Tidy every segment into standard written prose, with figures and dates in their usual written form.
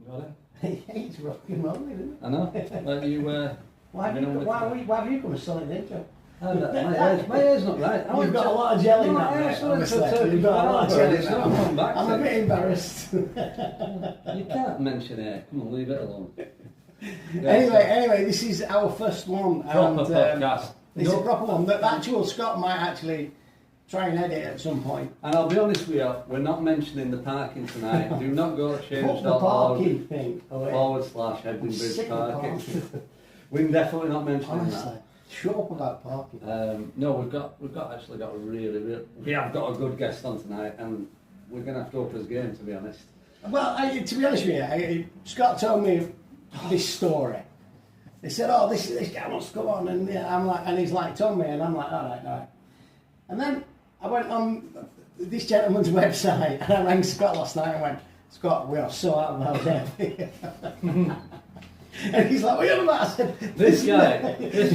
Got it? It's rock and roll, isn't it? I know. But you Why have you come and sell it then, Joe? my hair's not right. You've got a lot of jelly now, mate, honestly. You've got a lot of jelly now. I'm a bit embarrassed. You can't mention hair. Come on, leave it alone. Anyway, this is our first one. Proper podcast. It's a proper one. The actual Scott might actually try and edit at some point. And I'll be honest with you, we're not mentioning the parking tonight. Do not go to Put the parking thing away. /Hebden Bridge parking. We're definitely not mentioning Honestly, shut up about parking. No, we have got a good guest on tonight, and we're going to have to up his game, to be honest. Well, to be honest with you, Scott told me this story. They said, "Oh, this guy wants to come on," and I'm like, and he's like, told me, and I'm like, all right. And then I went on this gentleman's website, and I rang Scott last night and went, "Scott, we are so out of our depth." And he's like, "What are you on about?" I said, this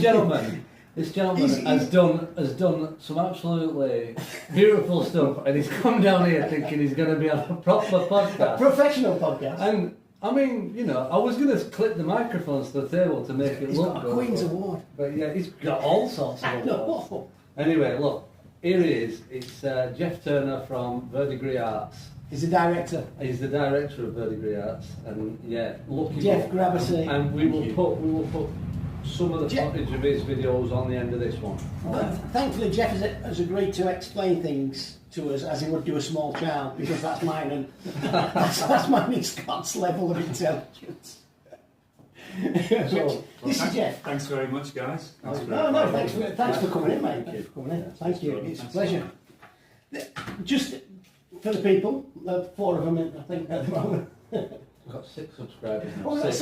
gentleman has done some absolutely beautiful stuff, and he's come down here thinking he's going to be on a proper podcast, a professional podcast. And I mean, you know, I was going to clip the microphones to the table to make it look good. He's got a Queen's Award. But yeah, he's got all sorts of awards. Anyway, look, here he is. It's Jeff Turner from Gris Arts. He's the director. He's the director of Gris Arts, and yeah, lucky Jeff, grab a seat. And we will put some of the footage of his videos on the end of this one. Thankfully, Jeff has agreed to explain things to us as he would do a small child, because that's mine, and that's mine and Scott's level of intelligence. So, this is Jeff. Thanks very much, guys. Thanks for coming in, mate. Thanks for coming in. Thank you. It's a pleasure. Just for the people, 4 of them, I think, at the moment. We've got 6 subscribers now. Oh, we've got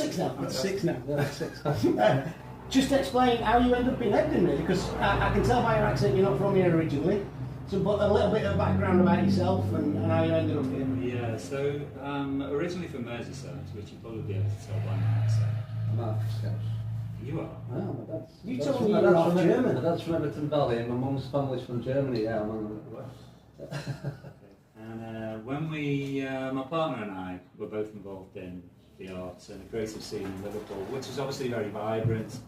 6 now. Just explain how you end up in Hebden, really, because I can tell by your accent you're not from here originally. So, but a little bit of background about yourself and how you ended up here. Yeah, so originally from Merseyside, which you'll probably be able to tell by my accent. I'm half Scouse. You are? Oh, my dad's. You told me you were half German. My dad's from Everton Valley, and my mum's family's from Germany. Yeah, I'm on the west. And when my partner and I were both involved in the arts and the creative scene in Liverpool, which is obviously very vibrant,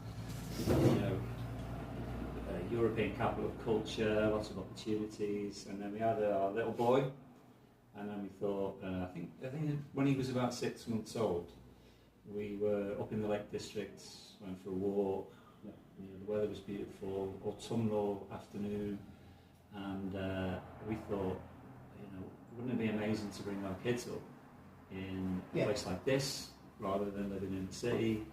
you know, European capital of culture, lots of opportunities, and then we had our little boy, and then we thought, I think when he was about 6 months old, we were up in the Lake District, went for a walk, you know, the weather was beautiful, autumnal afternoon, and we thought, you know, wouldn't it be amazing to bring our kids up in a place like this, rather than living in the city.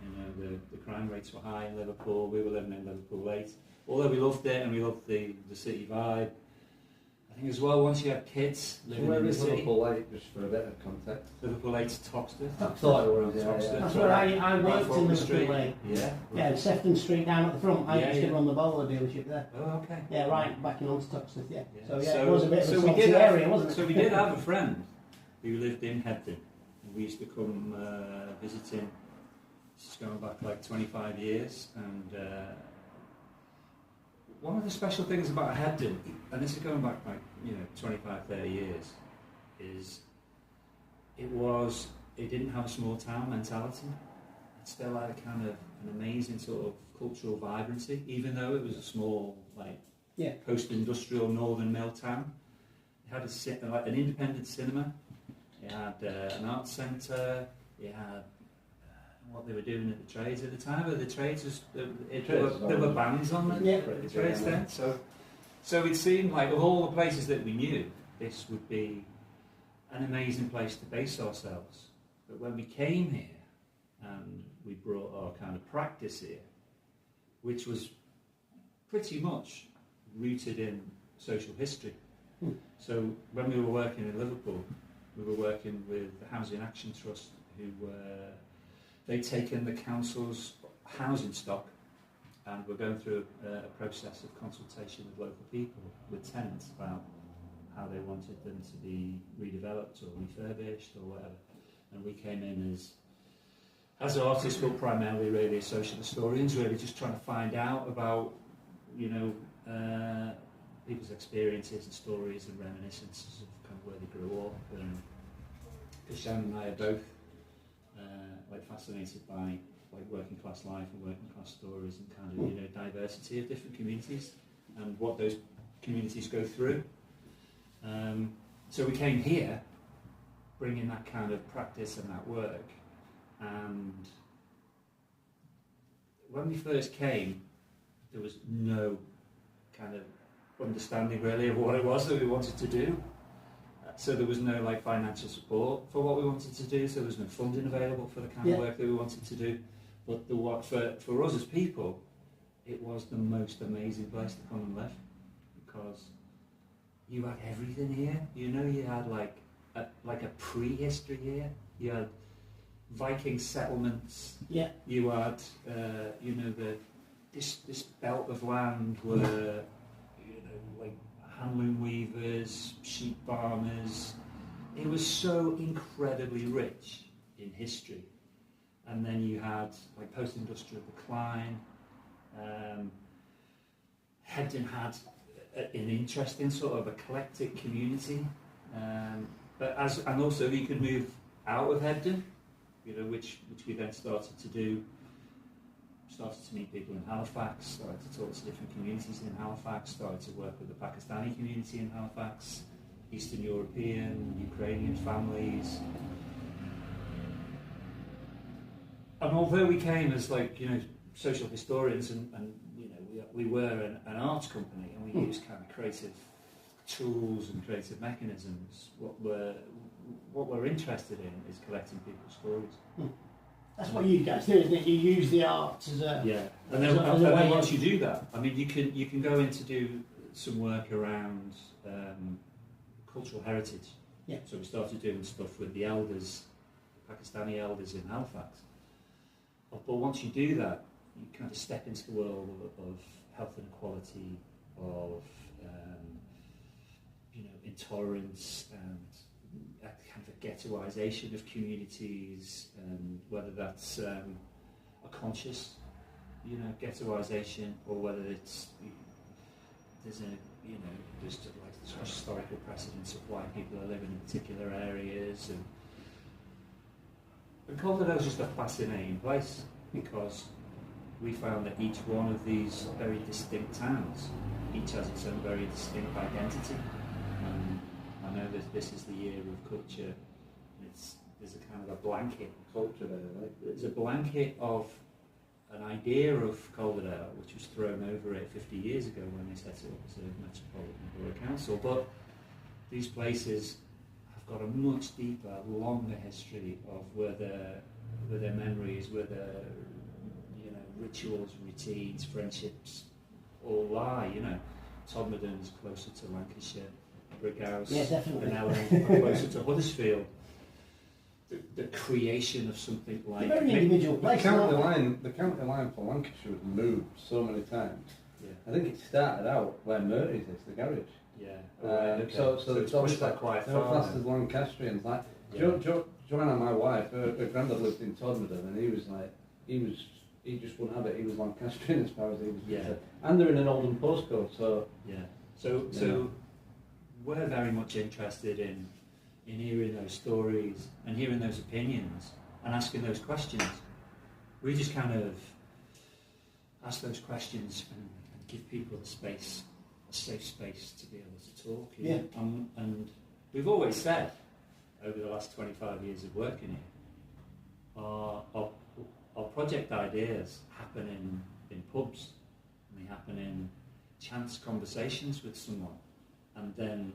You know, the crime rates were high in Liverpool, we were living in Liverpool late. Although we loved it and we loved the city vibe, I think as well, once you have kids living in the city... Liverpool Lake, just for a bit of context? Liverpool Lake's Toxteth. I thought it was, That's where I worked in Liverpool Lake. Yeah, Sefton Street down at the front. I used to run the bowler dealership there. Oh, okay. Yeah, right, back in on Toxteth, yeah. So it was a bit of a salty area, wasn't it? So we did have a friend who lived in Hebden. We used to come visiting. This is going back like 25 years, and one of the special things about Hebden, and this is going back like 25, 30 years, is it didn't have a small town mentality. It still had a kind of an amazing sort of cultural vibrancy, even though it was a small post-industrial northern mill town. It had an independent cinema. It had an arts centre. It had what they were doing at the trades at the time. But the trades there were bands on the trades then. So it seemed like, of all the places that we knew, this would be an amazing place to base ourselves. But when we came here and we brought our kind of practice here, which was pretty much rooted in social history. So when we were working in Liverpool, we were working with the Housing Action Trust, who they'd taken the council's housing stock and were going through a process of consultation with local people, with tenants, about how they wanted them to be redeveloped or refurbished or whatever. And we came in as artists, but primarily really as social historians, really just trying to find out about, people's experiences and stories and reminiscences of kind of where they grew up. And Shannon and I are both quite fascinated by like working class life and working class stories and kind of, you know, diversity of different communities and what those communities go through. So we came here bringing that kind of practice and that work, and when we first came there was no kind of understanding really of what it was that we wanted to do. So there was no like financial support for what we wanted to do, so there was no funding available for the kind of work that we wanted to do. But for us as people, it was the most amazing place to come and live, because you had everything here. You know, you had like a prehistory here. You had Viking settlements. Yeah. You had you know, this belt of land where, you know, like handloom weavers, sheep farmers. It was so incredibly rich in history. And then you had like post-industrial decline. Hebden had an interesting sort of eclectic community, and also you could move out of Hebden, you know, which we then started to do. Started to meet people in Halifax, started to talk to different communities in Halifax, started to work with the Pakistani community in Halifax, Eastern European, Ukrainian families. And although we came as, like, you know, social historians and you know, we were an arts company and we used kind of creative tools and creative mechanisms, what we're interested in is collecting people's stories. That's what you guys do, isn't it? You use the arts as a... Yeah, and then once you do that, I mean, you can go in to do some work around cultural heritage. Yeah. So we started doing stuff with the elders, Pakistani elders in Halifax. But once you do that, you kind of step into the world of health inequality, of you know, intolerance and a kind of a ghettoisation of communities, and whether that's a conscious, you know, ghettoisation, or whether it's there's historical precedents of why people are living in particular areas, and Calderdale is just a fascinating place because we found that each one of these very distinct towns, each has its own very distinct identity. I know this is the year of culture. There's a kind of a blanket culture there. Right? There's a blanket of an idea of Calderdale which was thrown over it 50 years ago when they set it up as a metropolitan borough council. But these places have got a much deeper, longer history of where their memories, where their, you know, rituals, routines, friendships all lie. You know, Todmorden closer to Lancashire. Brighouse, and Ellen are closer to Huddersfield. The creation of something like very individual place. The county line for Lancashire has moved so many times. Yeah. I think it started out where Murray's is, the garage. Yeah. Okay. So it's pushed that quite far. Classed as Lancastrians. Like Joanna, my wife, her granddad lived in Todmorden, and he just wouldn't have it. He was Lancastrian as far as he was concerned. And they're in an Oldham postcode, so yeah. So we're very much interested in hearing those stories and hearing those opinions and asking those questions. We just kind of ask those questions and give people a safe space to be able to talk. You know? And we've always said, over the last 25 years of working here, our project ideas happen in pubs, and they happen in chance conversations with someone. And then,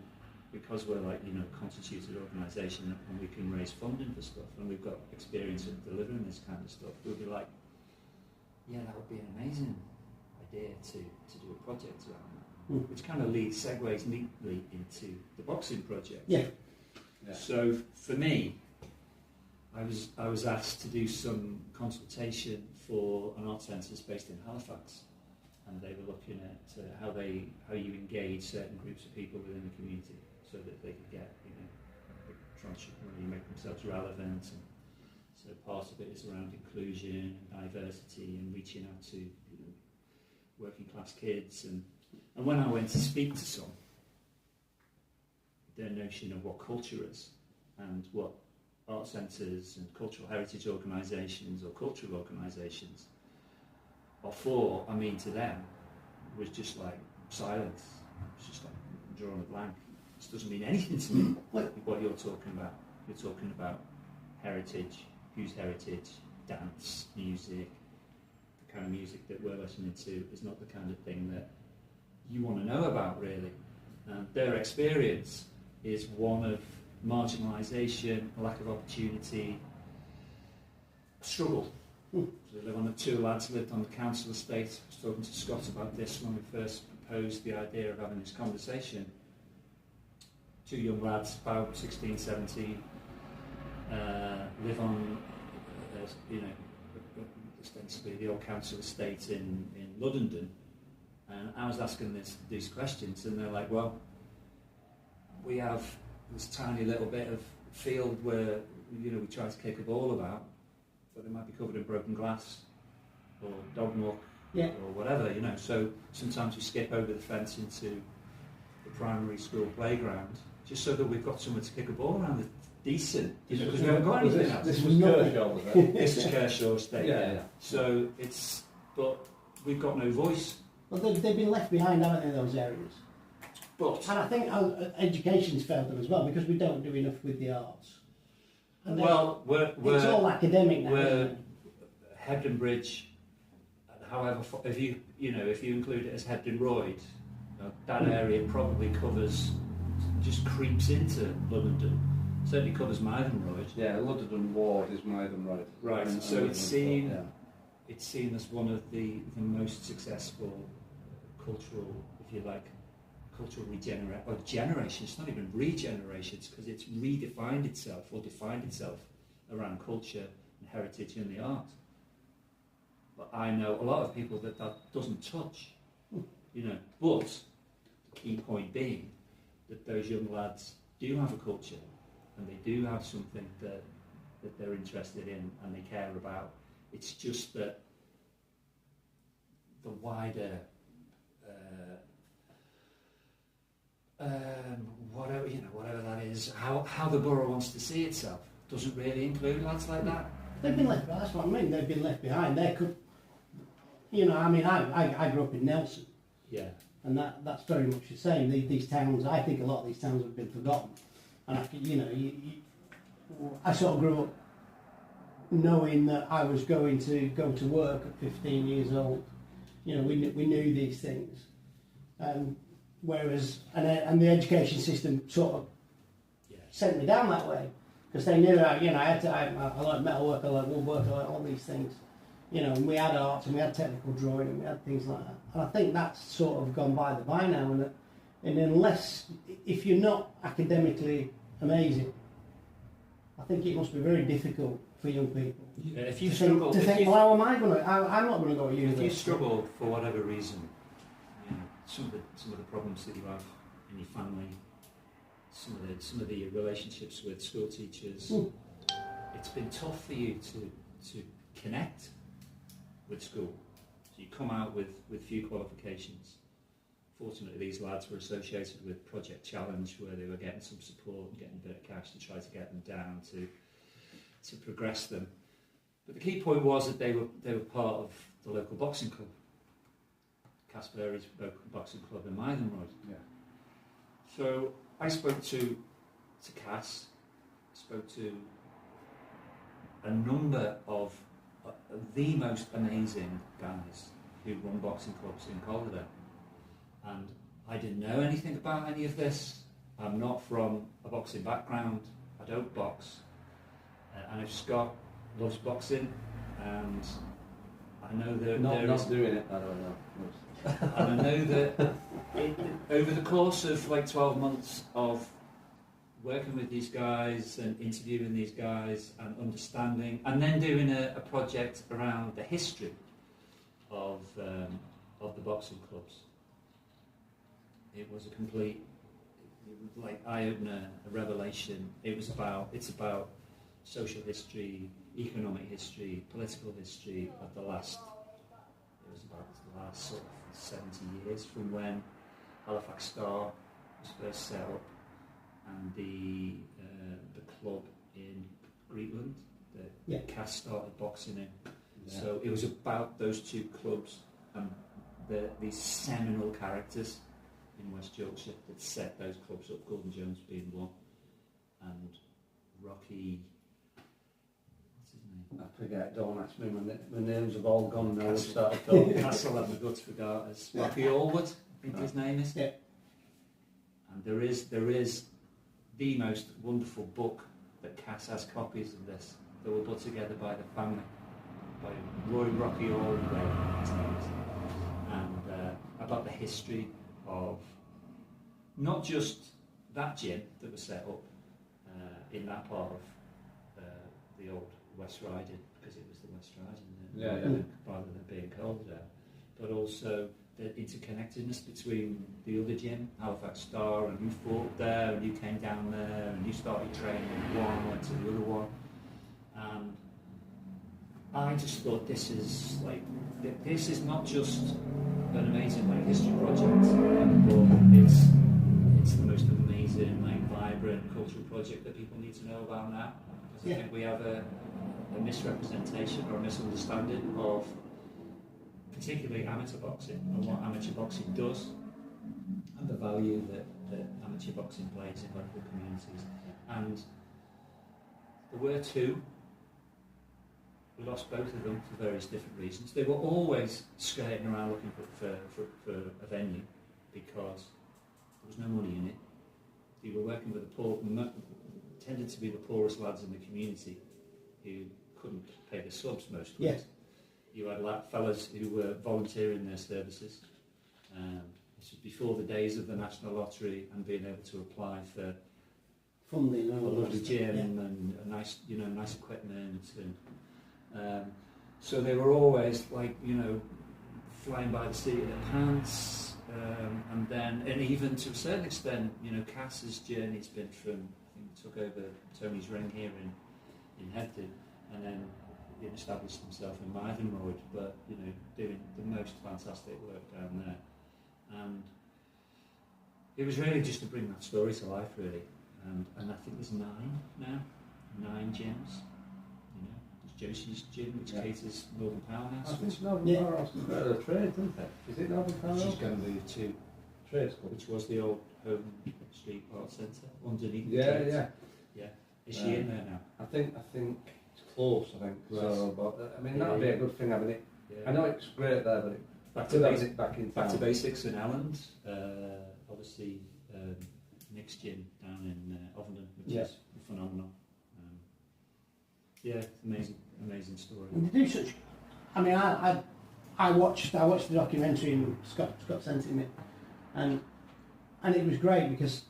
because we're like, you know, a constituted organisation and we can raise funding for stuff and we've got experience of delivering this kind of stuff, we'll be like, yeah, that would be an amazing idea to do a project around that. Which kind of segues neatly into the boxing project. Yeah. So for me, I was asked to do some consultation for an art centre based in Halifax. And they were looking at how you engage certain groups of people within the community so that they could get, you know, really make themselves relevant. And so part of it is around inclusion and diversity and reaching out to, you know, working class kids. And when I went to speak to some, their notion of what culture is and what art centres and cultural heritage organisations or cultural organisations are for, I mean to them, was just like silence. It's just like drawing a blank. This doesn't mean anything to me, what you're talking about. You're talking about heritage, whose heritage, dance, music, the kind of music that we're listening to is not the kind of thing that you want to know about, really. Their experience is one of marginalisation, lack of opportunity, struggle. So they live on two lads lived on the council estate. I was talking to Scott about this when we first proposed the idea of having this conversation. Two young lads, about 16, 17, live on, ostensibly the old council estate in London. And I was asking these questions, and they're like, well, we have this tiny little bit of field where, we try to kick a ball about, but it might be covered in broken glass or dog muck or whatever, So sometimes we skip over the fence into the primary school playground just so that we've got somewhere to kick a ball around that's decent, because we haven't got anything else. This was Kershaw, was it? This is Kershaw Estate, yeah. So but we've got no voice. Well, they've been left behind, haven't they, those areas? But and I think education's failed them as well, because we don't do enough with the arts. And it's all academic now. We're Hebden Bridge, however, if you include it as Hebden Royd, that area probably just creeps into London. Certainly covers Mythen Royd. Yeah, London Ward is Mythen Royd. Right, so it's seen as one of the most successful cultural, if you like, cultural generation. It's not even regenerations, because it's redefined itself or defined itself around culture and heritage and the art. But I know a lot of people that doesn't touch, But the key point being that those young lads do have a culture, and they do have something that they're interested in and they care about. It's just that the wider whatever that is, how the borough wants to see itself doesn't really include lads like that. They've been left behind. That's what I mean. They've been left behind. They could, I grew up in Nelson. Yeah. And that's very much the same. These towns, I think a lot of these towns have been forgotten. And I sort of grew up knowing that I was going to go to work at 15 years old. We knew these things. Whereas, and the education system sort of sent me down that way, because they knew I like metalwork, I like woodwork, I like all these things. And we had art and we had technical drawing and we had things like that. And I think that's sort of gone by the by now. And unless, if you're not academically amazing, I think it must be very difficult for young people. Yeah, if you struggle, well, how am I going to? I'm not going to go to university. If you struggle for whatever reason, some of the problems that you have in your family, some of the relationships with school teachers, it's been tough for you to connect with school. So you come out with few qualifications. Fortunately, these lads were associated with Project Challenge, where they were getting some support and getting a bit of cash to try to get them down to progress them. But the key point was that they were part of the local boxing club, Casper's local boxing club in Mythen Royd. Yeah. So I spoke to Cass, spoke to a number of the most amazing guys who run boxing clubs in Colorado, and I didn't know anything about any of this. I'm not from a boxing background. I don't box. I know Scott loves boxing, and I know that not doing it. I don't know. And I know that over the course of like 12 months of working with these guys and interviewing these guys and understanding, and then doing a project around the history of the boxing clubs, it was a complete eye-opener, a revelation. It's about social history, economic history, political history of the last sort of 70 years, from when Halifax Star was first set up and the club in Greenland that Yeah. Cass started boxing in. Yeah. So it was about those two clubs and these seminal characters in West Yorkshire that set those clubs up, Gordon Jones being one, and Rocky, what's his name? I forget, don't ask me, my names have all gone now. Castle had my guts for garters. Rocky Allwood, I think his name is. Yeah. And there is the most wonderful book that Cass has copies of this that were put together by the family, by Roy Rocky Allwood, his name is, and about the history of not just that gym that was set up in that part of the old West Riding, because it was the West Riding, rather than being called there, but also the interconnectedness between the other gym, Halifax Star, and you fought there, and you came down there, and you started training in one, went to the other one, and I just thought this is not just an amazing history project, but it's the most amazing vibrant cultural project that people need to know about now, because I think we have a misrepresentation or a misunderstanding of particularly amateur boxing and what amateur boxing does and the value that amateur boxing plays in local communities. And there were two. We lost both of them for various different reasons. They were always skating around looking for a venue because there was no money in it. They were working with the poor, tended to be the poorest lads in the community who couldn't pay the subs most weeks. Yes. You had fellas who were volunteering their services. This was before the days of the National Lottery and being able to apply for funding, a lovely gym and a nice equipment, and so they were always flying by the seat of their pants, and even to a certain extent, Cass's journey's been from, I think he took over Tony's ring here in Hebden, and then he established himself in Mythenroyd, but doing the most fantastic work down there, and it was really just to bring that story to life, really, and I think there's 9 gyms. There's Josie's gym, which caters Northern Powerhouse. I think Northern Powerhouse is better than Trade, isn't it? Is it Northern Powerhouse? She's going to move to Trade School, which was the old Home Street Art Centre underneath. Yeah. Is she in there now? I think it's close. I think Right. so, but I mean that'd be a good thing having it. Yeah. I know it's great there, but Back to to having basics. it back in Back to town. basics in Elland. Obviously, Nick's gym down in Ovenden, which is phenomenal. Amazing story. And they do such. I mean, I watched the documentary and Scott sent it me, and it was great because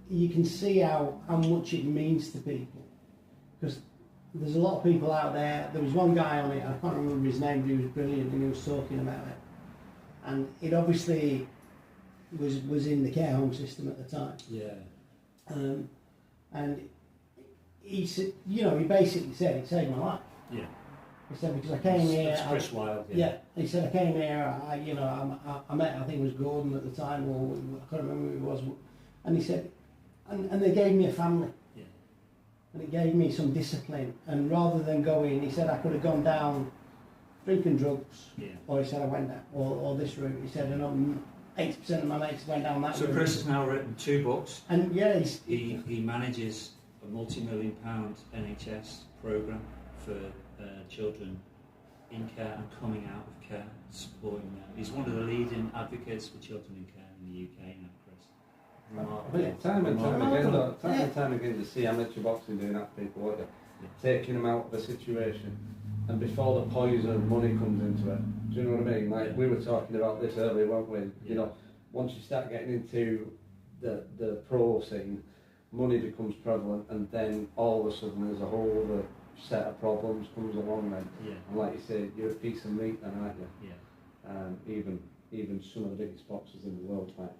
you can see how much it means to people. Because there's a lot of people out there. There was one guy on it, I can't remember his name, but he was brilliant and he was talking about it. And it obviously was in the care home system at the time. Yeah. And he said, he basically said it saved my life. Yeah. He said because I came here. That's Chris Wilde. Yeah. He said I came here. I met, I think it was Gordon at the time, or I can't remember who it was. And he said, and they gave me a family. Yeah. And it gave me some discipline. And rather than going, he said I could have gone down drinking drugs, or he said I went down, or this route. He said, and 80% of my mates went down that route. So Chris has now written 2 books. And yeah, he manages a multi-million-pound NHS programme for children in care and coming out of care, supporting them. He's one of the leading advocates for children in care in the UK now, Chris. Remarkable. Time and time again, though, time Yeah. and time again, to see amateur boxing doing that to people, what taking them out of a situation, and before the poison, money comes into it. Do you know what I mean? Like we were talking about this earlier, weren't we? You know, once you start getting into the pro scene, money becomes prevalent, and then all of a sudden there's a whole other set of problems comes along then. Yeah. And like you say, you're a piece of meat then, aren't you? Yeah. Even some of the biggest boxers in the world, like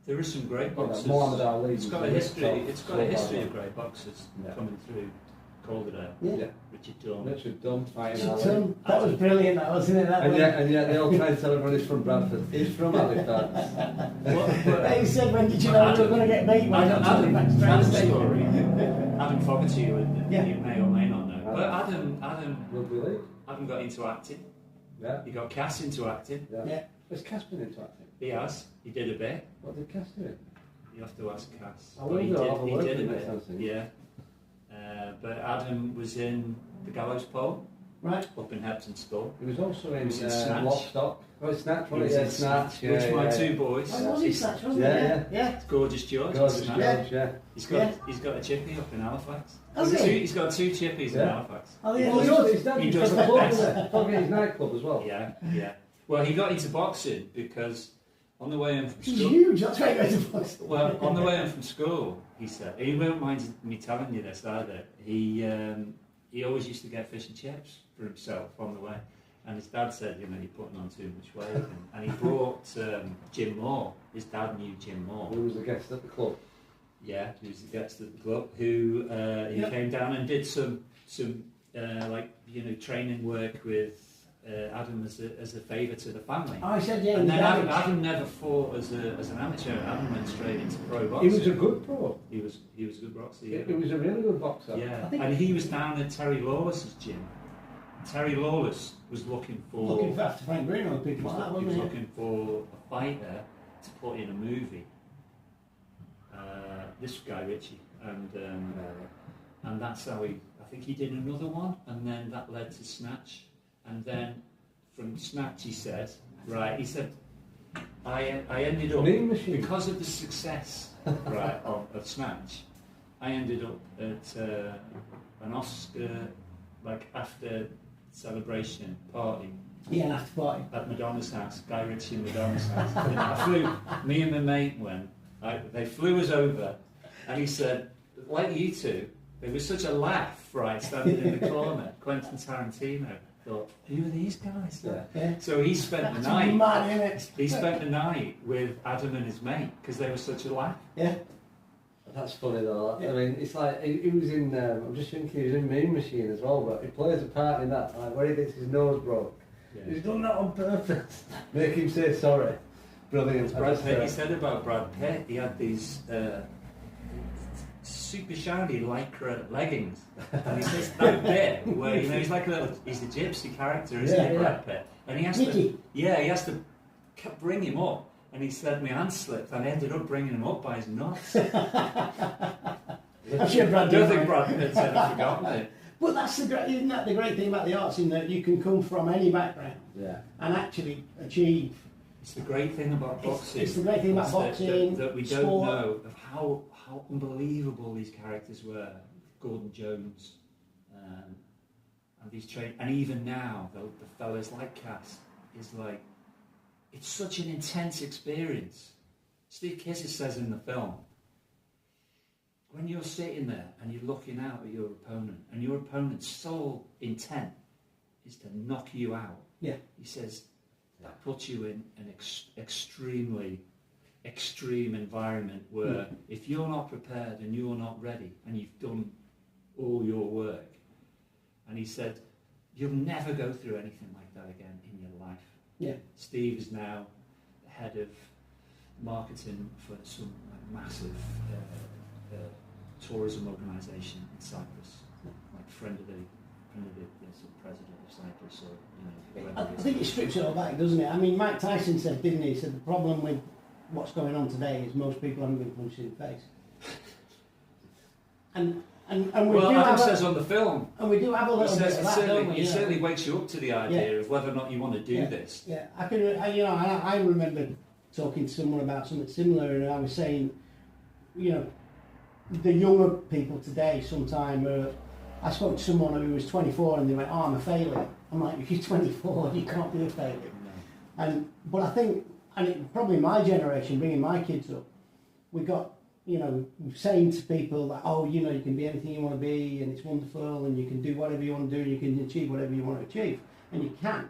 There is some great boxers. Muhammad Ali. It's got a history. It's got a history of great boxers Yeah. coming through Calderdale. Yeah. Richard Dunn. Richard Dunn fighting Richard Ali. Dunn, that was brilliant, that wasn't it? That And one? yet they all try to tell everyone he's from Bradford. He's from Halifax. He said, when did you know we were going to get beat? When Adam's story. Adam Fogarty, you Yeah. may or may not know. But Adam Rugby league. got into acting. Yeah. He got cast into acting. Yeah. Has Cass been into acting? He has. He did a bit. What did Cass do? You have to ask Cass. I But he wonder, I'll have a did word a with him bit. next time. Yeah. But Adam was in The Gallows Pole Right. up in Hepton School. He was also in He was in Snatch. Lock, Stock. Oh, Snatch, He wasn't was he? in Yeah, Snatch. Yeah, which my yeah. two boys. Oh, was he such, wasn't Yeah, he? Yeah. It's Gorgeous George. Gorgeous Snatch. George, yeah. He's got a chippy up in Halifax. Has he? He's got two chippies in Yeah. Halifax. Oh, yeah. Well, Well, his dad he used to does have a the club, best. wasn't it? Probably his nightclub as well. Yeah. Well, he got into boxing because on the way home from he's school. huge, that's why he goes to box. Well, on the way home from school, he said he won't mind me telling you this either. He always used to get fish and chips for himself on the way, and his dad said, you're putting on too much weight, and he brought Jim Moore. His dad knew Jim Moore. Who was the guest at the club? Yeah, he was the guest at the club who he came down and did some training work with Adam as a favour to the family. Oh, I said, yeah, And then damage. Adam never fought as an amateur. Adam went straight into pro boxing. He was a good pro. He was a good boxer. Yeah. He was a really good boxer. Yeah, I think- and he was down at Terry Lawless's gym. Terry Lawless was looking for after Frank Bruno and people like that, he wasn't was he? looking for a fighter to put in a movie. This guy Ritchie, and that's how I think he did another one, and then that led to Snatch, and then from Snatch he said, I ended up Mean Machine. because of the success of Snatch. I ended up at an Oscar after celebration party Yeah, an after party. at Madonna's house, Guy Ritchie and Madonna's house. And me and my mate went. They flew us over, and he said, like you two, there was such a laugh, standing in the corner. Quentin Tarantino thought, who are these guys? Yeah. So he spent the That's night. mad, isn't it? He spent the night with Adam and his mate because they were such a laugh. Yeah. That's funny though. Yeah. I mean, it's like he was in. I'm just thinking he was in Mean Machine as well, but he plays a part in that, like where he gets his nose broke. Yeah. He's done that on purpose. Make him say sorry. Brilliant. Brad Pitt, he said about Brad Pitt, he had these super shiny lycra leggings, and he says that bit where he's like he's a gypsy character, isn't he, Brad Pitt? And he has Mickey. he has to bring him up, and he said my hand slipped, and I ended up bringing him up by his nuts. I'm sure Brad I don't did. think Brad Pitt's ever forgotten it. But that's isn't that the great thing about the arts, in that you can come from any background Yeah. and actually achieve. It's the great thing about boxing. It's the great thing about is boxing, that we don't sport. know of how unbelievable these characters were. Gordon Jones, and these and even now the fellas like Cass is like, it's such an intense experience. Steve Kissis says in the film, when you're sitting there and you're looking out at your opponent, and your opponent's sole intent is to knock you out. Yeah. He says that puts you in an extremely extreme environment where if you're not prepared and you're not ready and you've done all your work, and he said you'll never go through anything like that again in your life. Yeah. Steve is now the head of marketing for some massive tourism organisation in Cyprus, like friend of the sort of president of Cyprus, or I whoever it is. think it strips it all back, doesn't it? I mean, Mike Tyson said, didn't he? He said the problem with what's going on today is most people haven't been punched in the face. And we Well, do Adam have says on the film, and we do have a he little bit says of that, don't we? it certainly wakes you up to the idea of whether or not you want to do this. Yeah, I remember talking to someone about something similar, and I was saying, the younger people today, I spoke to someone who was 24 and they went, I'm a failure. I'm like, if you're 24, you can't be a failure. No. But I think, probably my generation, bringing my kids up, we got, saying to people that, you can be anything you want to be, and it's wonderful, and you can do whatever you want to do, and you can achieve whatever you want to achieve, and you can.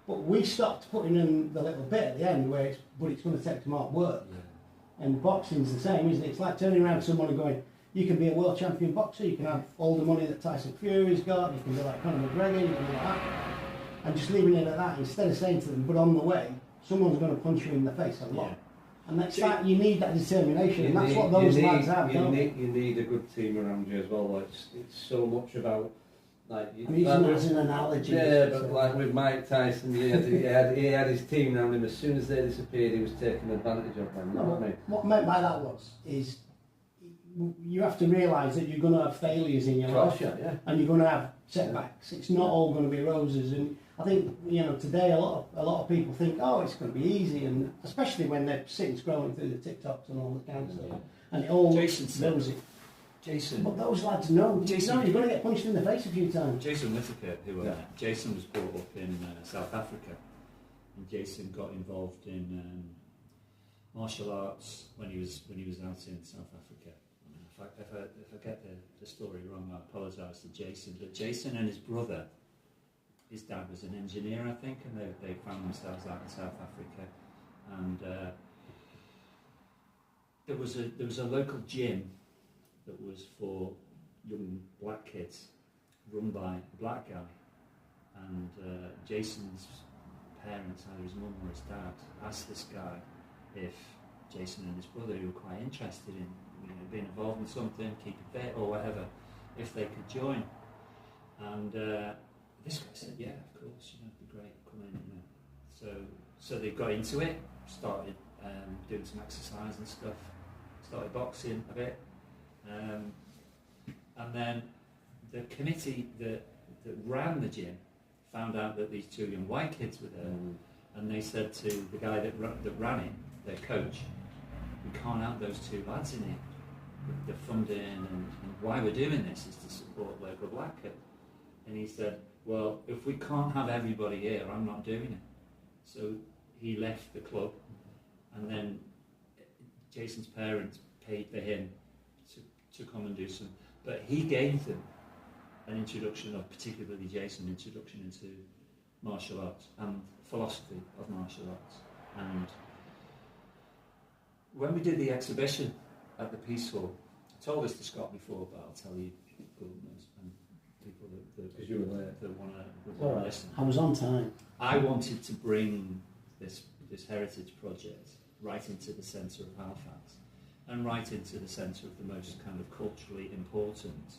But we stopped putting in the little bit at the end where it's going to take some hard work. Yeah. And boxing's the same, isn't it? It's like turning around to someone and going, You can be a world champion boxer, you can have all the money that Tyson Fury's got, you can be like Conor McGregor, you can be like that. And just leaving it at that, instead of saying to them, but on the way, someone's going to punch you in the face a lot. Yeah. And that's that, you need that determination, and that's what those lads have, don't they? You need a good team around you as well. Like, it's so much about, like... I'm using that as an analogy. Yeah, but like with Mike Tyson, he had his team around him. As soon as they disappeared, he was taking advantage of them. What I meant by that is you have to realise that you're going to have failures in your life, and you're going to have setbacks. It's not all going to be roses, and I think today a lot of people think, oh, it's going to be easy, and especially when they're sitting scrolling through the TikToks and all the kind of stuff, and it all knows it. Jason. But those lads know. Jason, you're going to get punched in the face a few times. Jason Whittaker, Jason was brought up in South Africa, and Jason got involved in martial arts when he was out in South Africa. If I get the story wrong, I apologise to Jason. But Jason and his brother, his dad was an engineer, I think, and they found themselves out in South Africa. And there was a local gym that was for young black kids, run by a black guy. And Jason's parents, either his mum or his dad, asked this guy if Jason and his brother, who were quite interested in being involved in something, keeping fit or whatever, if they could join. And this guy said, yeah, of course, it'd be great, come in, So they got into it, started doing some exercise and stuff, started boxing a bit, and then the committee that ran the gym found out that these two young white kids were there, and they said to the guy that ran it, their coach, we can't have those two lads in here. The funding and why we're doing this is to support local black kids. And he said, well, if we can't have everybody here, I'm not doing it. So he left the club, and then Jason's parents paid for him to come and do some. But he gave them an introduction, particularly Jason, introduction into martial arts and philosophy of martial arts. And when we did the exhibition at the Peace Hall, I told this to Scott before, but I'll tell you, and people that want to listen. I was on time. I wanted to bring this heritage project right into the centre of Halifax, and right into the centre of the most kind of culturally important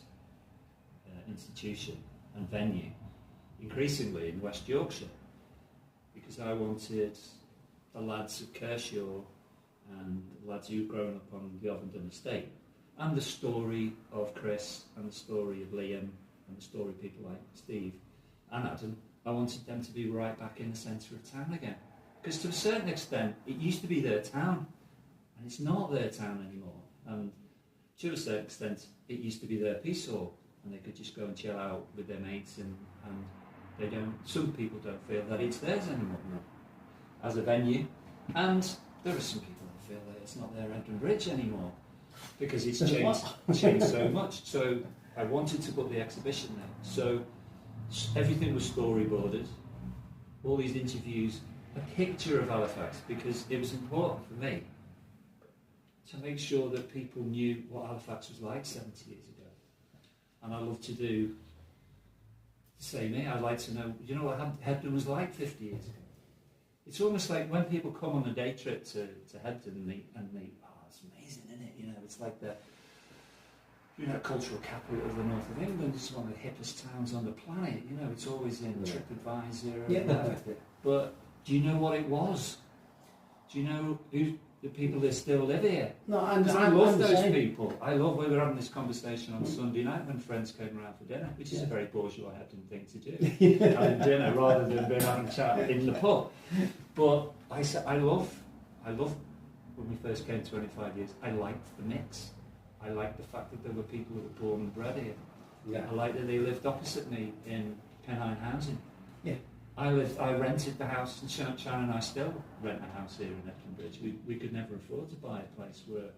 institution and venue, increasingly in West Yorkshire, because I wanted the lads of Kershaw and the lads who've grown up on the Ovenden estate, and the story of Chris, and the story of Liam, and the story of people like Steve and Adam, I wanted them to be right back in the centre of town again. Because to a certain extent, it used to be their town, and it's not their town anymore. And to a certain extent, it used to be their peace hall, and they could just go and chill out with their mates, and they don't. Some people don't feel that it's theirs anymore as a venue, and there are some people that feel that it's not their Edmund Bridge anymore because it's changed so much. So I wanted to put the exhibition there. So everything was storyboarded, all these interviews, a picture of Halifax, because it was important for me to make sure that people knew what Halifax was like 70 years ago. And I love to do the same here. I'd like to know, what Hebden was like 50 years ago. It's almost like when people come on a day trip to Hebden and they, oh, it's amazing, isn't it? It's like the cultural capital of the north of England. It's one of the hippest towns on the planet. It's always in TripAdvisor. Yeah. But do you know what it was? Do you know who the people that still live here? No, I love those people. I love we were having this conversation on Sunday night when friends came around for dinner, which is a very bourgeois Hebden thing to do. Having dinner rather than being having a chat in the pub. But I said I love when we first came 25 years, I liked the mix. I liked the fact that there were people who were born and bred here. Yeah. I liked that they lived opposite me in Pennine Housing. Yeah. I rented the house, and Sharon and I still rent a house here in Eptonbridge. We could never afford to buy a place where,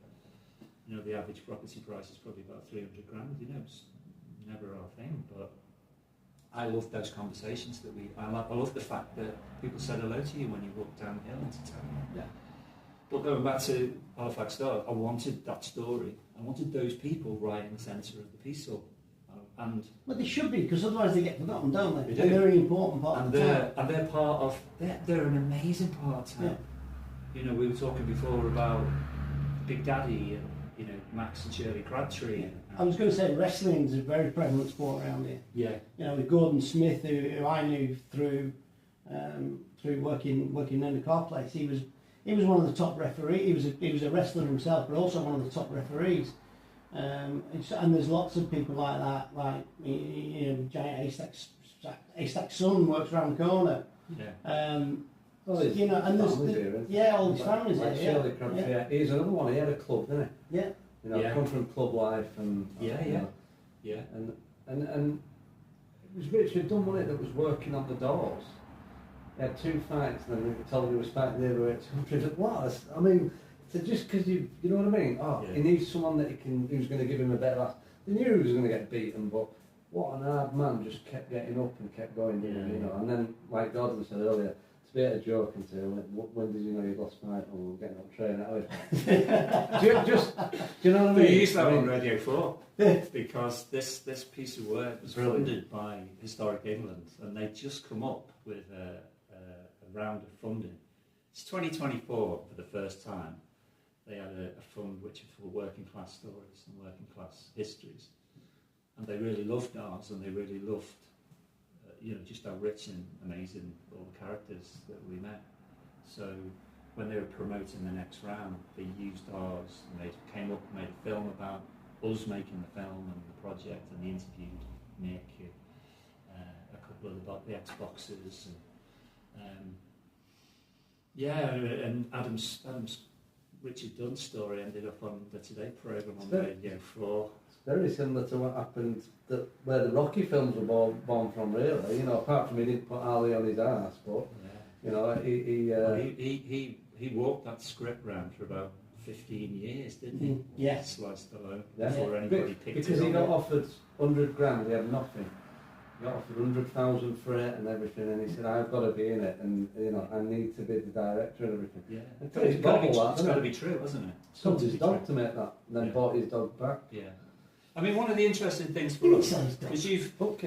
the average property price is probably about 300 grand. It's never our thing. But I loved those conversations I love the fact that people said hello to you when you walked down the hill into town. Yeah. But going back to Halifax Star, I wanted that story. I wanted those people right in the centre of the piece. And Well, they should be, because otherwise they get forgotten, don't they? They do. And they're an important part and of the town. they're part of. They're an amazing part of town. You know, we were talking before about Big Daddy and, you know, Max and Shirley Crabtree. I was going to say wrestling's a very prevalent sport around here. Yeah. You know, with Gordon Smith, who I knew through working in the car place, he was one of the top referees. He was a wrestler himself, but also one of the top referees. And there's lots of people like that, like, you know, Giant Haystack's son works around the corner. Yeah. You know, and there's all his family's like there. Shirley Crabtree, he's another one. He had a club, didn't he? Yeah. You know, come from club life and you know, and it was Richard Dunn, wasn't it, that was working on the doors. He had 2 fights, and then they told him he was fighting the other 800. What? I mean, so just because you know what I mean? He needs someone that who's going to give him a better ass. They knew he was going to get beaten, but what an hard man, just kept getting up and kept going, you know. And then, like Gordon said earlier, to be a joke and say, when did you know you'd lost my or getting up training? Do you know what I mean? We used that on Radio 4 because this piece of work was funded by Historic England, and they'd just come up with a round of funding. It's 2024 for the first time. They had a fund which was for working class stories and working class histories, and they really loved ours, and they really loved you know, just how rich and amazing all the characters that we met. So when they were promoting the next round, they used ours, and they came up and made a film about us making the film and the project, and they interviewed Nick, a couple of the ex-boxers, and Adam's Richard Dunn's story ended up on the Today programme on Radio 4. Very similar to what happened where the Rocky films were born from, really. You know, apart from he didn't put Ali on his ass, but you know, he walked that script round for about 15 years, didn't he? Yes. Sliced alone before anybody picked it up. Because he got offered 100 grand, he had nothing. He got offered 100,000 for it and everything, and he said, "I've got to be in it, and you know, I need to be the director and everything." Yeah, it's got to be true, hasn't it? Sold his dog to make that, and then bought his dog back. Yeah. I mean, one of the interesting things for us is you've sold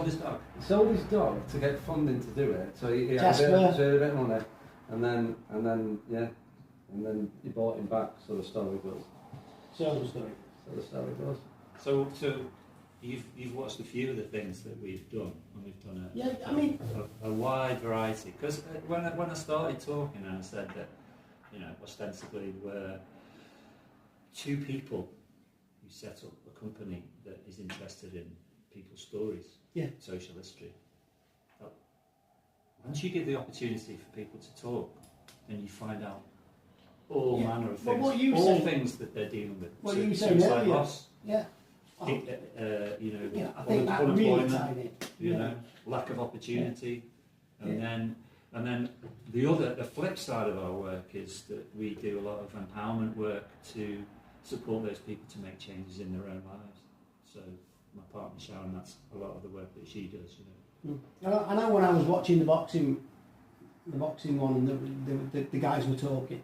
his dog. He sold his dog to get funding to do it. So he had a bit of money, and then he bought him back. So the story goes. So the story. So you've watched a few of the things that we've done, and we've done a wide variety. Because when I started talking, and I said that, you know, ostensibly we're 2 people who set up a company that is interested in people's stories, social history. But once you give the opportunity for people to talk, then you find out all manner of things, things that they're dealing with. What you saying suicide earlier? loss, you know, I think that really unemployment, you know, lack of opportunity, and then the flip side of our work is that we do a lot of empowerment work to support those people to make changes in their own lives. So my partner Sharon, that's a lot of the work that she does, you know. I know when I was watching the boxing one, and the guys were talking,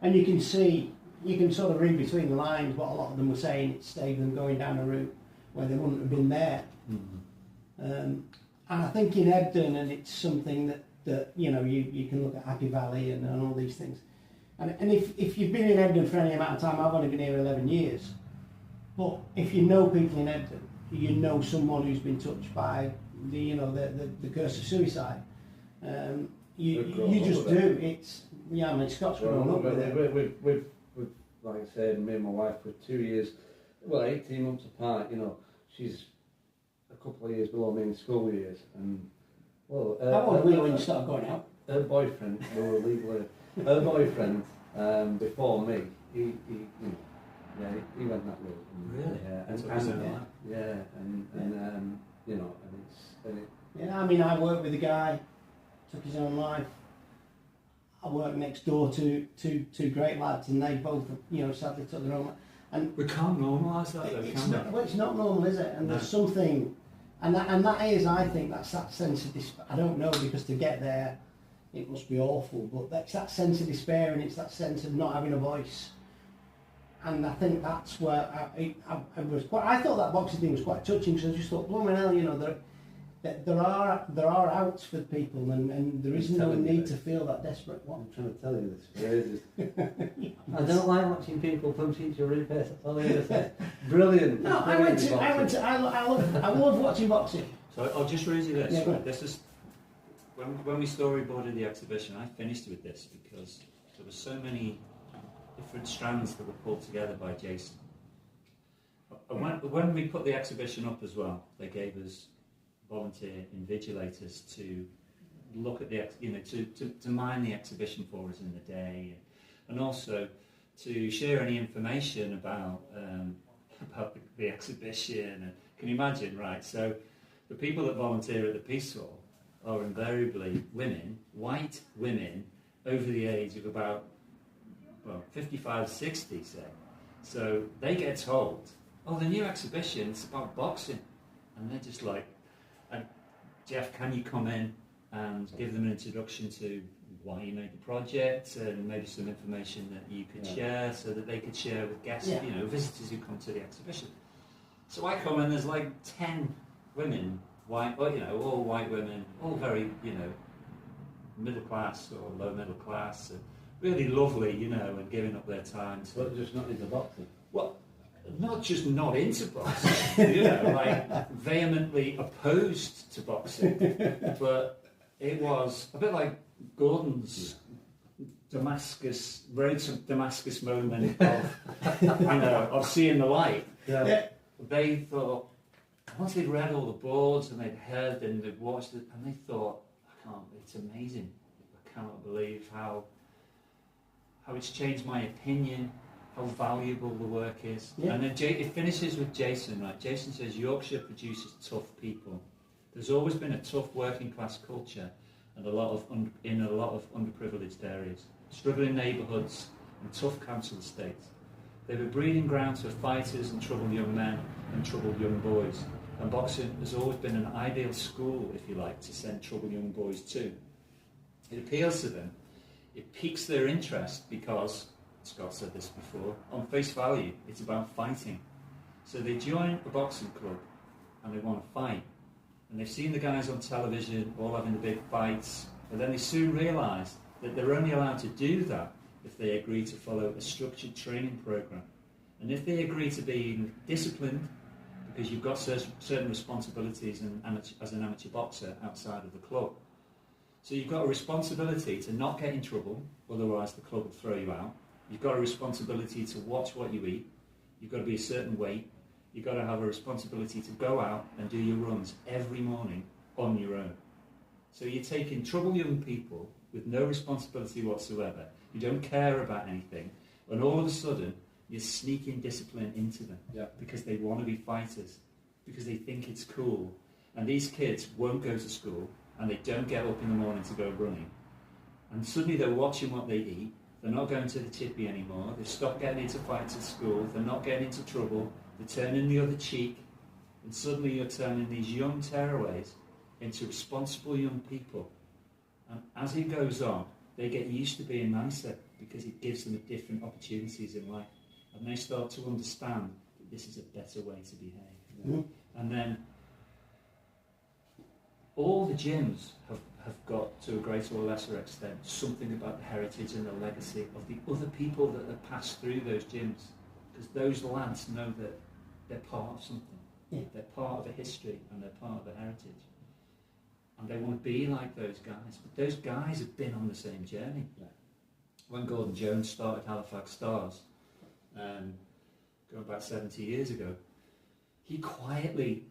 and you can sort of read between the lines what a lot of them were saying. It saved them going down a route where they wouldn't have been there. Mm-hmm. And I think in Ebden, and it's something that you know, you can look at Happy Valley and all these things. And if you've been in Ebden for any amount of time, I've only been here 11 years, but if you know people in Ebden, you know someone who's been touched by the curse of suicide. You just do. It's I mean, Scott's grown up with it. We've like I said, me and my wife were 2 years, 18 months apart. You know, she's a couple of years below me in school years, and how old were you when you started going out? Her boyfriend, we were legally. Her boyfriend, before me, he went that route. Really? You know, and it's. Yeah, I mean, I worked with a guy, took his own life. I worked next door to two great lads, and they both, you know, sadly took their own life. And we can't normalise that, though, can we? Well, it's not normal, is it? And there's something, and that is, I think, that's that sense of I don't know, because to get there, it must be awful. But that's that sense of despair, and it's that sense of not having a voice. And I think that's where I was quite. I thought that boxing thing was quite touching, because I just thought, blooming hell, you know, there are outs for people, and there is no need to feel that desperate one. I'm trying to tell you this phrases. I don't like watching people punch each other in the face. That's all I ever say. Brilliant. No, I love watching boxing. So I'll just read you this. Yeah, go on. This is when we storyboarded the exhibition. I finished with this because there were so many different strands that were pulled together by Jason. When we put the exhibition up as well, they gave us volunteer invigilators to look at the, to mine the exhibition for us in the day, and also to share any information about the exhibition. And can you imagine, right? So the people that volunteer at the Peace Hall are invariably women, white women, over the age of about 55, 60, say. So they get told, oh, the new exhibition is about boxing, and they're just like, Jeff, can you come in and give them an introduction to why you made the project, and maybe some information that you could share, so that they could share with guests, visitors who come to the exhibition. So I come in, there's like 10 women, white, all white women, all very, middle class or low middle class, and really lovely, and giving up their time to... But just not into boxing. Well, not just not into boxing, like vehemently opposed to boxing, but it was a bit like Gordon's road to Damascus moment of seeing the light. Yeah. They thought, once they'd read all the boards and they'd heard and they'd watched it, and they thought, it's amazing. I cannot believe how it's changed my opinion, how valuable the work is. Yeah. And then it finishes with Jason, right? Jason says, Yorkshire produces tough people. There's always been a tough working class culture and in a lot of underprivileged areas, struggling neighbourhoods and tough council estates. They were breeding grounds for fighters and troubled young men and troubled young boys. And boxing has always been an ideal school, if you like, to send troubled young boys to. It appeals to them. It piques their interest because, Scott said this before, on face value, it's about fighting. So they join a boxing club and they want to fight. And they've seen the guys on television all having the big fights, but then they soon realise that they're only allowed to do that if they agree to follow a structured training programme. And if they agree to being disciplined, because you've got certain responsibilities as an amateur boxer outside of the club. So you've got a responsibility to not get in trouble, otherwise the club will throw you out. You've got a responsibility to watch what you eat. You've got to be a certain weight. You've got to have a responsibility to go out and do your runs every morning on your own. So you're taking troubled young people with no responsibility whatsoever. You don't care about anything. And all of a sudden, you're sneaking discipline into them because they want to be fighters, because they think it's cool. And these kids won't go to school and they don't get up in the morning to go running. And suddenly they're watching what they eat. They're not going to the chippy anymore. They've stopped getting into fights at school. They're not getting into trouble. They're turning the other cheek. And suddenly you're turning these young tearaways into responsible young people. And as it goes on, they get used to being nicer because it gives them different opportunities in life. And they start to understand that this is a better way to behave. Mm-hmm. And then all the gyms have got, to a greater or lesser extent, something about the heritage and the legacy of the other people that have passed through those gyms. Because those lads know that they're part of something. Yeah. They're part of a history and they're part of a heritage. And they want to be like those guys. But those guys have been on the same journey. Yeah. When Gordon Jones started Halifax Stars, going back 70 years ago, he quietly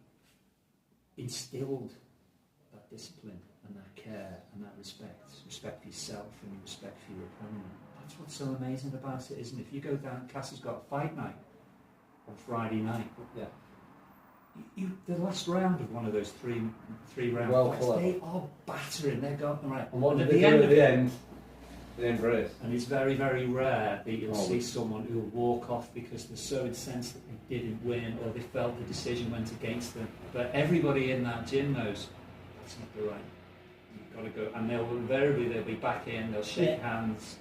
instilled that discipline and that care and that respect for yourself and respect for your opponent. That's what's so amazing about it, isn't it? If you go down, Cassie's got a fight night on Friday night. Yeah. The last round of one of those three round fights, they are battering. They're going right. And what do they do at the end? They embrace. And it's very, very rare that you'll see someone who will walk off because they're so incensed that they didn't win or they felt the decision went against them. But everybody in that gym knows that's not the right. You've gotta go, and they'll be back in. They'll shake hands.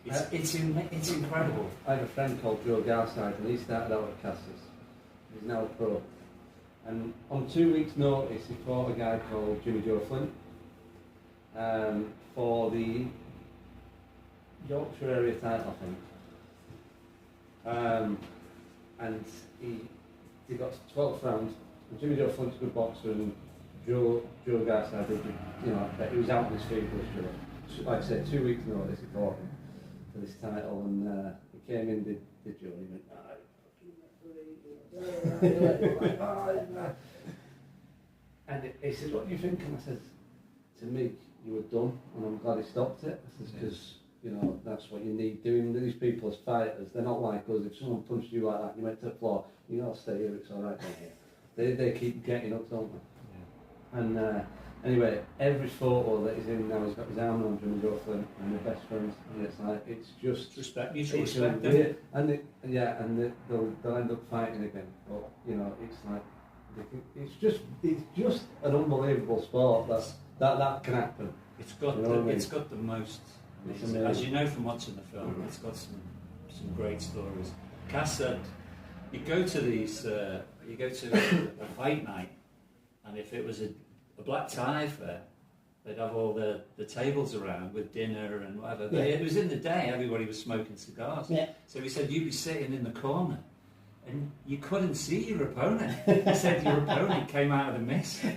It's incredible. I have a friend called Joe Garside, and he started out at Casters. He's now a pro. And on 2 weeks' notice, he fought a guy called Jimmy Joe Flint for the Yorkshire area title, I think. And he got to 12th round. And Jimmy Joe Flint's a good boxer, and Joe Garside, he was out in his feet with Joe. Like I said, 2 weeks' notice, he fought him for this title, and he came in, did Joe, and he went, and he said, what do you think? And I said, to me, you were done, and I'm glad he stopped it. I said, because, that's what you need doing. These people as fighters, they're not like us. If someone punched you like that, you went to the floor, you gotta stay here, it's alright. They keep getting up, don't they? Yeah. And anyway, every photo that he's in now, he's got his arm around Jimmy Joe Flint, and they're best friends, and it's like, it's just mutual respect. They'll end up fighting again. But it's like it's just an unbelievable sport. That can happen. It's got the most. As you know from watching the film, it's got some great stories. Cass said, you go to a fight night, and if it was a black tie affair, they'd have all the tables around with dinner and whatever. But it was in the day, everybody was smoking cigars. Yeah. So he said, you'd be sitting in the corner and you couldn't see your opponent. He said your opponent came out of the mist. So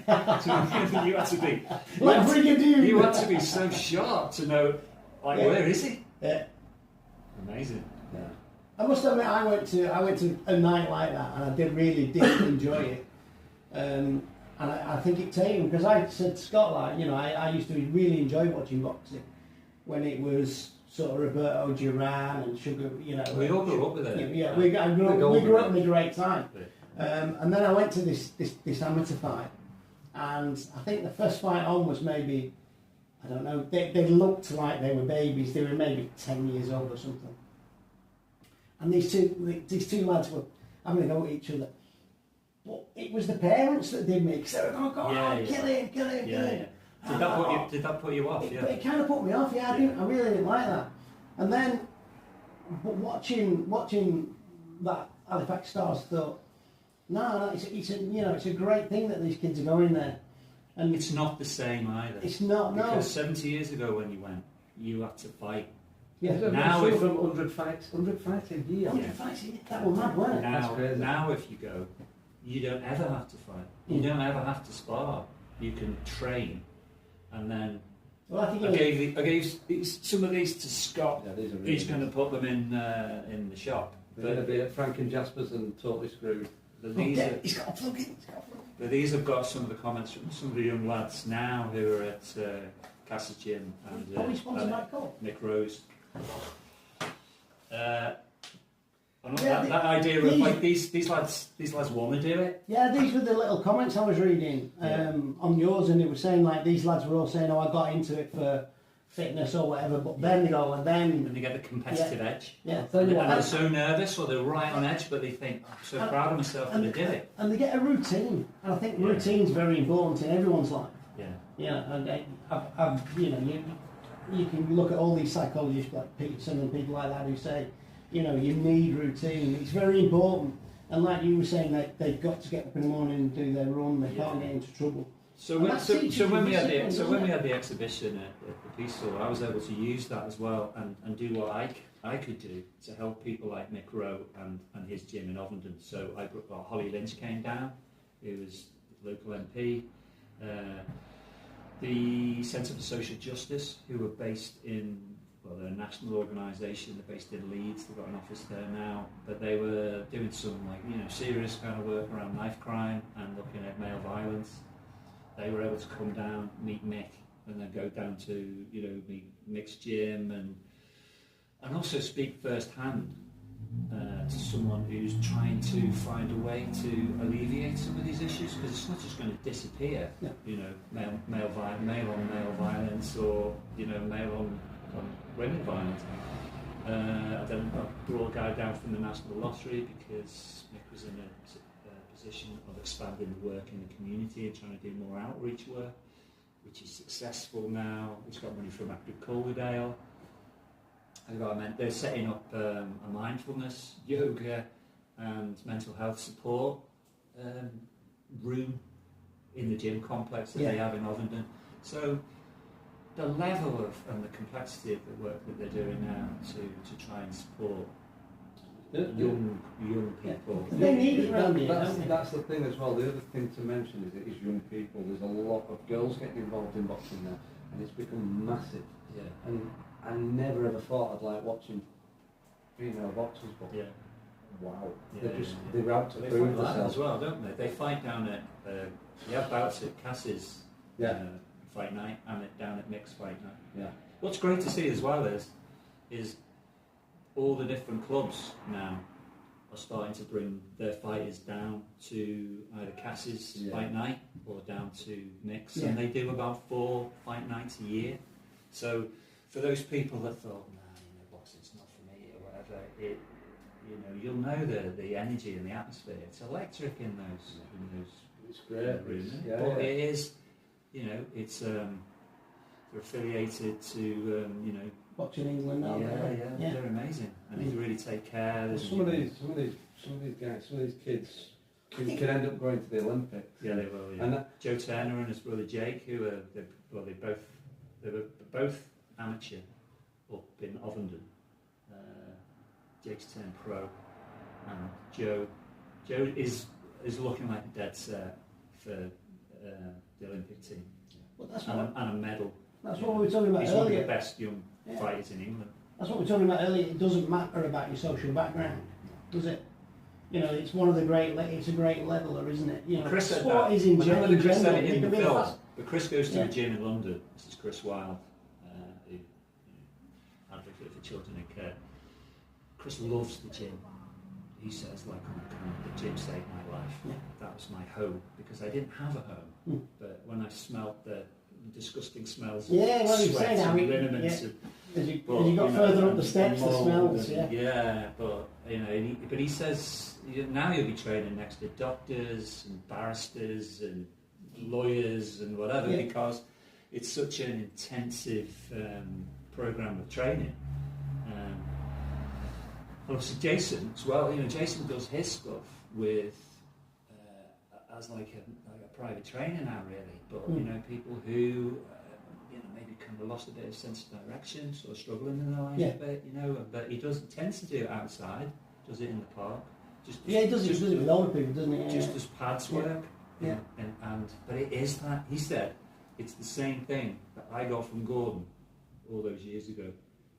you had to be so sharp to know, where is he? Yeah. Amazing. Yeah. I must admit, I went to a night like that, and I really did enjoy it. And I think it tamed, because I said to Scott, I used to really enjoy watching boxing when it was sort of Roberto Duran and Sugar, We all grew up with it. Yeah, we grew up in a great time. And then I went to this amateur fight, and I think the first fight on was maybe, I don't know, they looked like they were babies. They were maybe 10 years old or something. And these two lads were having a go at each other. But it was the parents that did me, because they were going, kill him. Did that put you off? It kind of put me off, I really didn't like that. And then, but watching that Halifax Stars, thought, no, it's a great thing that these kids are going there. And it's not the same either. It's not, no. Because 70 years ago when you went, you had to fight. Yeah, now if 100 fights a year. 100 fights a year, that was mad, wasn't it? Now if you go, you don't ever have to fight. You don't ever have to spar. You can train, and then. Well, I gave some of these to Scott. Yeah, these are really He's going to put them in the shop. They're going to be at Frank and Jasper's and totally screwed. He's got a plug in. But these have got some of the comments from some of the young lads now who are at Cass's Gym and Nick Rose. That idea of these lads want to do it. Yeah, these were the little comments I was reading on yours, and it was saying these lads were all saying, I got into it for fitness or whatever, but then they go and they get the competitive edge. Yeah, and they're so nervous, or they're right on edge, but they think, I'm so proud of myself that I did it. And they get a routine, and I think routine's very important in everyone's life. Yeah, and you can look at all these psychologists like Peterson and people like that who say, you need routine. It's very important. And like you were saying, they've got to get up in the morning and do their run. They can't get into trouble. So when we had the exhibition at the Peace Hall, I was able to use that as well and do what I could do to help people like Mick Rowe and his gym in Ovenden. So Holly Lynch came down, who was the local MP. The Centre for Social Justice, who were based in, they're a national organisation, they're based in Leeds, they've got an office there now, but they were doing some serious kind of work around knife crime and looking at male violence. They were able to come down, meet Mick, and then go down to meet Mick's gym and also speak firsthand to someone who's trying to find a way to alleviate some of these issues, because it's not just going to disappear. Male on male violence or male on women violence. I brought a guy down from the National Lottery because Mick was in a position of expanding the work in the community and trying to do more outreach work. which is successful now. It's got money from Active Calderdale. They're setting up a mindfulness, yoga, and mental health support room in the gym complex that they have in Ovenden. So the level of and the complexity of the work that they're doing now to try and support young people. They need it around here, don't they? That's the thing as well. The other thing to mention is it is young people. There's a lot of girls getting involved in boxing now, and it's become massive. Yeah. And I never ever thought I'd like watching female boxers, but wow, they're out to they prove fight that themselves as well, don't they? They fight down at they have bouts at Cass's fight night and down at Mick's fight night. Yeah. What's great to see as well is all the different clubs now are starting to bring their fighters down to either Cass's fight night or down to Mick's, and they do about 4 fight nights a year. So for those people that thought, boxing's not for me or whatever, you'll know the energy and the atmosphere. It's electric in those It's great. rooms. But it is, it's they're affiliated to Boxing England now. they're amazing, and they really take care. Some of these guys, some of these kids can end up going to the Olympics. Yeah, they will. Yeah. And Joe Turner and his brother Jake, they were both amateur up in Ovenden. Jake's turned pro, and Joe is looking like a dead set for the Olympic team, and a medal. That's what we were talking about He's earlier. one of the best young fighters in England. That's what we were talking about earlier. It doesn't matter about your social background, does it? It's one of the it's a great leveler, isn't it? Chris said sport that. is in Chris general. said it in the film. Fast. But Chris goes to a gym in London. This is Chris Wilde, who advocate for children in care. Chris loves the gym. He says, the gym saved my life. Yeah. That was my home, because I didn't have a home. But when I smelt the disgusting smells of well, you sweat say now, and liniments, as you got further up the steps, the smells, but he says now you'll be training next to doctors and barristers and lawyers and whatever, because it's such an intensive program of training. Obviously Jason as well. Jason does his stuff with as like a private trainer now, really. But people who maybe kind of lost a bit of sense of direction, sort of struggling in their life a bit. But he tends to do it outside. Does it in the park. He does it with older people, doesn't he? Just as pads work. But it is that, he said, it's the same thing that I got from Gordon all those years ago.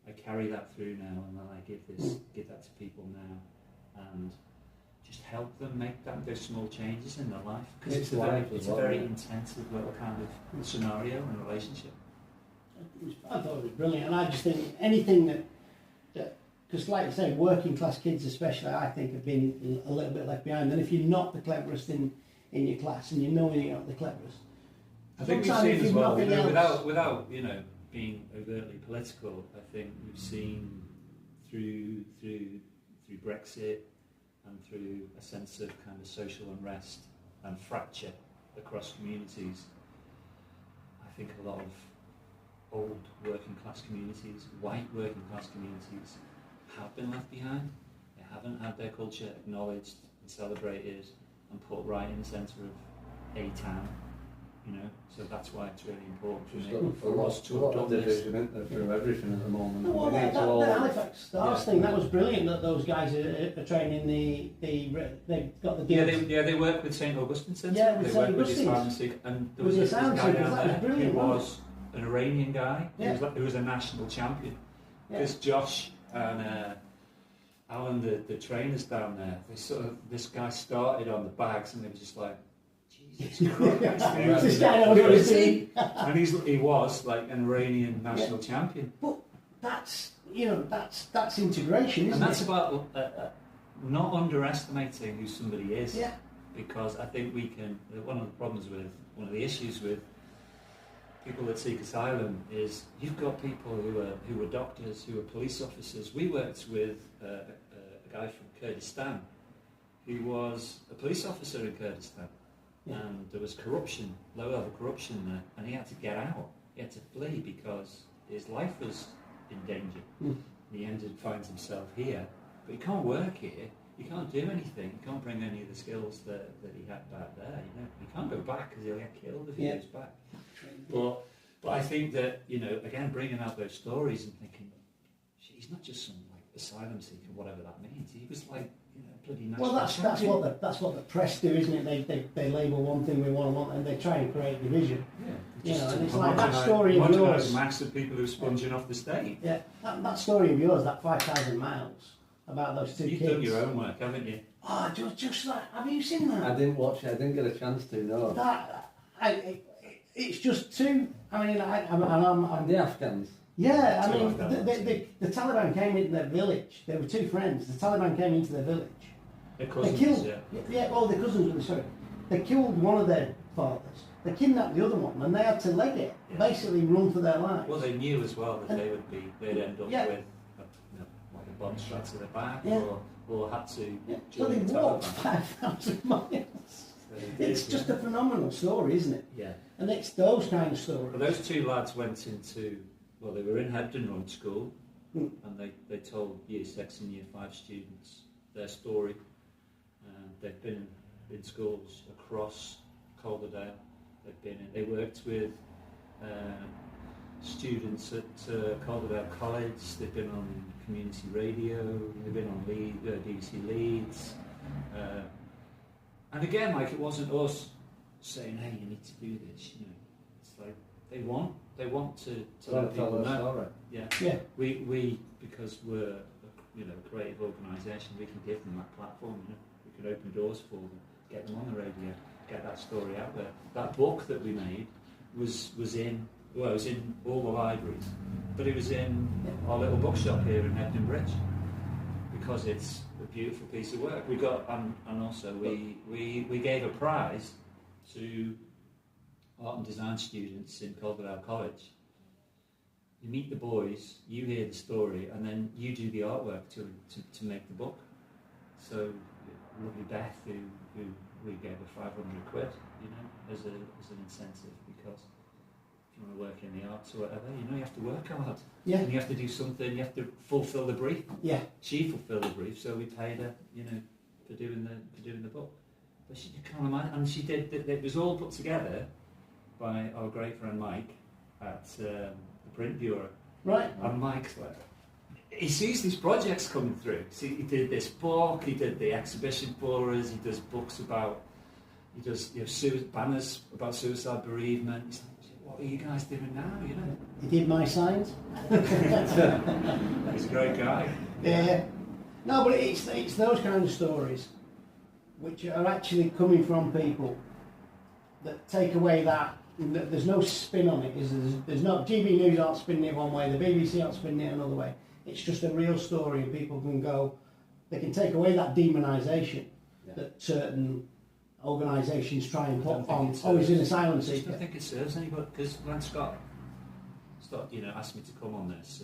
I carry that through now, and then I give that to people now, and just help them make those small changes in their life, because it's a very intensive little kind of scenario and relationship. I thought it was brilliant, and I just think anything that because like I say, working class kids especially, I think have been a little bit left behind. And if you're not the cleverest in your class, and you're not the cleverest, I think we've seen as well, without being overtly political, I think we've seen through Brexit and through a sense of kind of social unrest and fracture across communities, I think a lot of old working class communities, white working class communities, have been left behind. They haven't had their culture acknowledged and celebrated and put right in the centre of a town. So that's why it's really important for us to have done this. Through everything at the moment. Well, the Halifax Stars thing, that was brilliant. That those guys are training they've got the deals. They work with St Augustine Centre. Yeah, with they St. work with the Augustine's. Asylum, and there With was the this guy Asylum down Seekers, that was there brilliant, who wasn't was an Iranian guy who was a national champion. Because Josh and Alan, the trainers down there, this guy started on the bags, and they were just like, Jesus Christ, This guy knows what he's doing. and he was like an Iranian national champion. But that's integration, isn't it? And that's about not underestimating who somebody is. Yeah. Because I think one of the issues with people that seek asylum is you've got people who are doctors, who are police officers. We worked with a guy from Kurdistan who was a police officer in Kurdistan, and there was corruption, low-level corruption there, and he had to get out. He had to flee because his life was in danger. Mm. And he finds himself here, but he can't work here. He can't do anything. He can't bring any of the skills that he had back there. You know, he can't go back because he'll get killed if he goes back. But I think that, you know, again, bringing out those stories and thinking, he's not just some like asylum seeker, whatever that means. He was like, you know, bloody national champion. That's what the press do, isn't it? They label one thing with one, and they try and create division. Yeah, you know, and it's like that story of yours. Mass of people who are sponging off the state. Yeah, that story of yours, that 5,000 miles about those two kids. You've done your own work, haven't you? Oh, just like, have you seen that? I didn't watch it. I didn't get a chance to. No. It's just too. I mean, I'm the Afghans. Yeah, I mean, the Taliban came into their village. There were two friends. The Taliban came into their village. Their cousins, they killed, all their cousins were sorry. They killed one of their fathers. They kidnapped the other one, and they had to leg it, basically run for their lives. Well, they knew as well that they'd end up with like a bomb strap to their back, or had to. So they walked 5,000 miles. It's just a phenomenal story, isn't it? Yeah. And it's those kind of stories. Well, those two lads went into. Well, they were in Hebden Run School, and they told Year 6 and Year 5 students their story. They've been in schools across Calderdale. They worked with students at Calderdale College. They've been on community radio. They've been on BBC Leeds. And again, like, it wasn't us saying, "Hey, you need to do this." You know, it's like they want to let people know. Yeah. We because we're a creative organisation, we can give them that platform. You know, we can open doors for them, get them on the radio, get that story out there. That book that we made was in all the libraries, but it was in our little bookshop here in Hebden Bridge because it's a beautiful piece of work. We got and also we gave a prize to art and design students in Calderdale College. You meet the boys, you hear the story, and then you do the artwork to make the book. So, lovely Beth, who we gave her 500 quid, you know, as an incentive, because if you want to work in the arts or whatever, you know, you have to work hard. Yeah. And you have to do something, you have to fulfil the brief. Yeah. She fulfilled the brief, so we paid her, you know, for doing the book. But she can't imagine, and she did. It was all put together by our great friend Mike at the print bureau. Right. And Mike's like, he sees these projects coming through. See, he did this book, he did the exhibition for us, he does books about, banners about suicide bereavement. He's like, what are you guys doing now, you know? He did my signs. He's a great guy. Yeah. No, but it's those kind of stories which are actually coming from people that take away that there's no spin on it. There's no GB News aren't spinning it one way, the BBC aren't spinning it another way. It's just a real story, and people can go. They can take away that demonisation that certain organisations try and put on. Always in asylum seeker. I think it serves anybody, because when Scott asked me to come on this,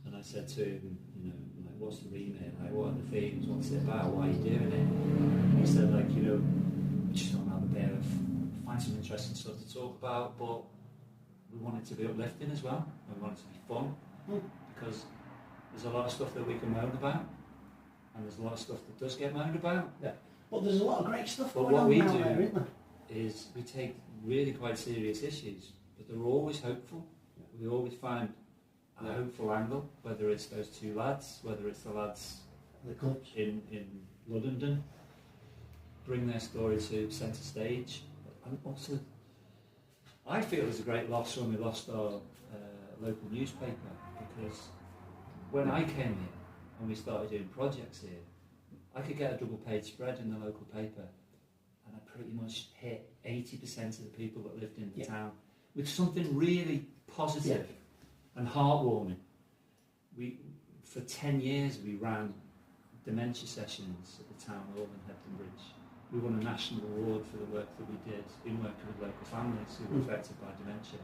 and I said to him, you know, like, what's the remit? Like, what are the themes? What's it about? Why are you doing it? And he said, like, you know, we just don't have a bit of find some interesting stuff to talk about, but we want it to be uplifting as well. We want it to be fun, because there's a lot of stuff that we can moan about, and there's a lot of stuff that does get moaned about. Yeah. But there's a lot of great stuff but going what on we out do there, isn't there? is we take really quite serious issues, but they're always hopeful. We always find a hopeful angle, whether it's those two lads, whether it's the lads The clubs. in London, bring their story to centre stage. And also, I feel it's a great loss when we lost our local newspaper, because when I came here and we started doing projects here, I could get a double page spread in the local paper, and I pretty much hit 80% of the people that lived in the town with something really positive and heartwarming. For 10 years we ran dementia sessions at the town hall in Hebden Bridge. We won a national award for the work that we did in working with local families who were affected by dementia.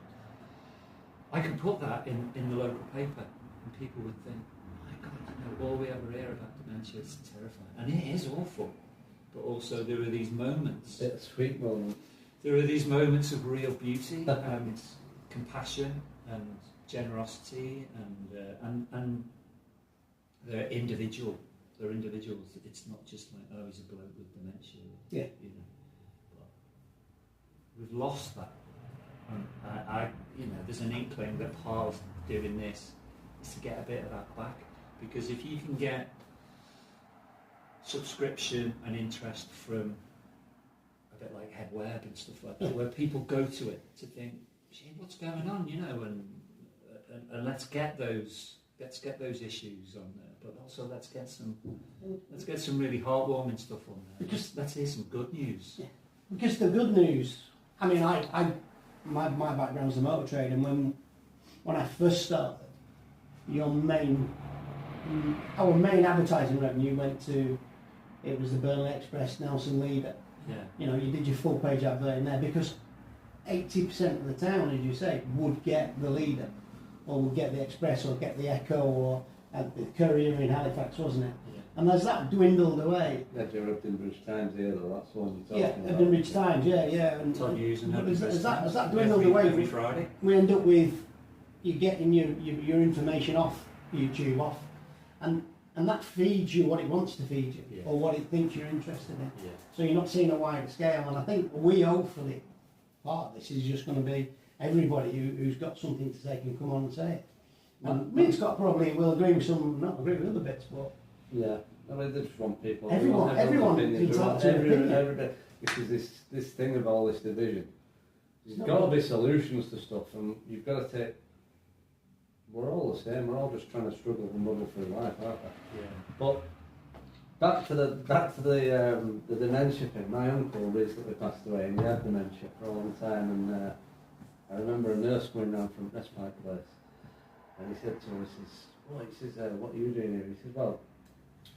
I could put that in the local paper, and people would think, my God, you know, all we ever hear about dementia is terrifying. And it is awful. but also there are these moments. Sweet moment. There are these moments of real beauty and compassion and generosity and they're individual. They're individuals. It's not just like, oh, he's a bloke with dementia. Yeah. You know, but we've lost that. I there's an inkling that part of doing this is to get a bit of that back, because if you can get subscription and interest from a bit like Head Web and stuff like that, where people go to it to think, gee, what's going on, you know, and let's get those issues on there, but also let's get some really heartwarming stuff on there. Because let's hear some good news. Yeah. Because the good news, I mean, my background's the motor trade, and when I first started, our main advertising revenue went to, it was the Burnley Express, Nelson Leader. Yeah. You know, you did your full page advert in there because 80% of the town, as you say, would get the Leader, or would get the Express, or get the Echo, or the Courier in Halifax, wasn't it? Yeah. And as that dwindled away. Yeah, you're Upton Times here, though. That's the one you're Yeah, talking about. Upton Times, yeah. And Todd Hughes and as that dwindled away, every Friday. we end up with you getting your information off YouTube off, and that feeds you what it wants to feed you, Yeah. or what it thinks you're interested in. Yeah. So you're not seeing a wider scale, and I think we hopefully part of this is just going to be everybody who's got something to say can come on and say it. And me and Scott probably will agree with some, not agree with other bits, but yeah, I mean, they just want people. Everyone opinions. entitled to an opinion. Everybody, because this thing of all this division, there's got to be solutions to stuff, and you've got to take. We're all the same. We're all just trying to struggle and muddle through life, aren't we? Yeah. But back to the dementia thing. My uncle recently passed away, and he had dementia for a long time. And I remember a nurse coming round from Respite Place, and he said to her, he says, what are you doing here? He said, well,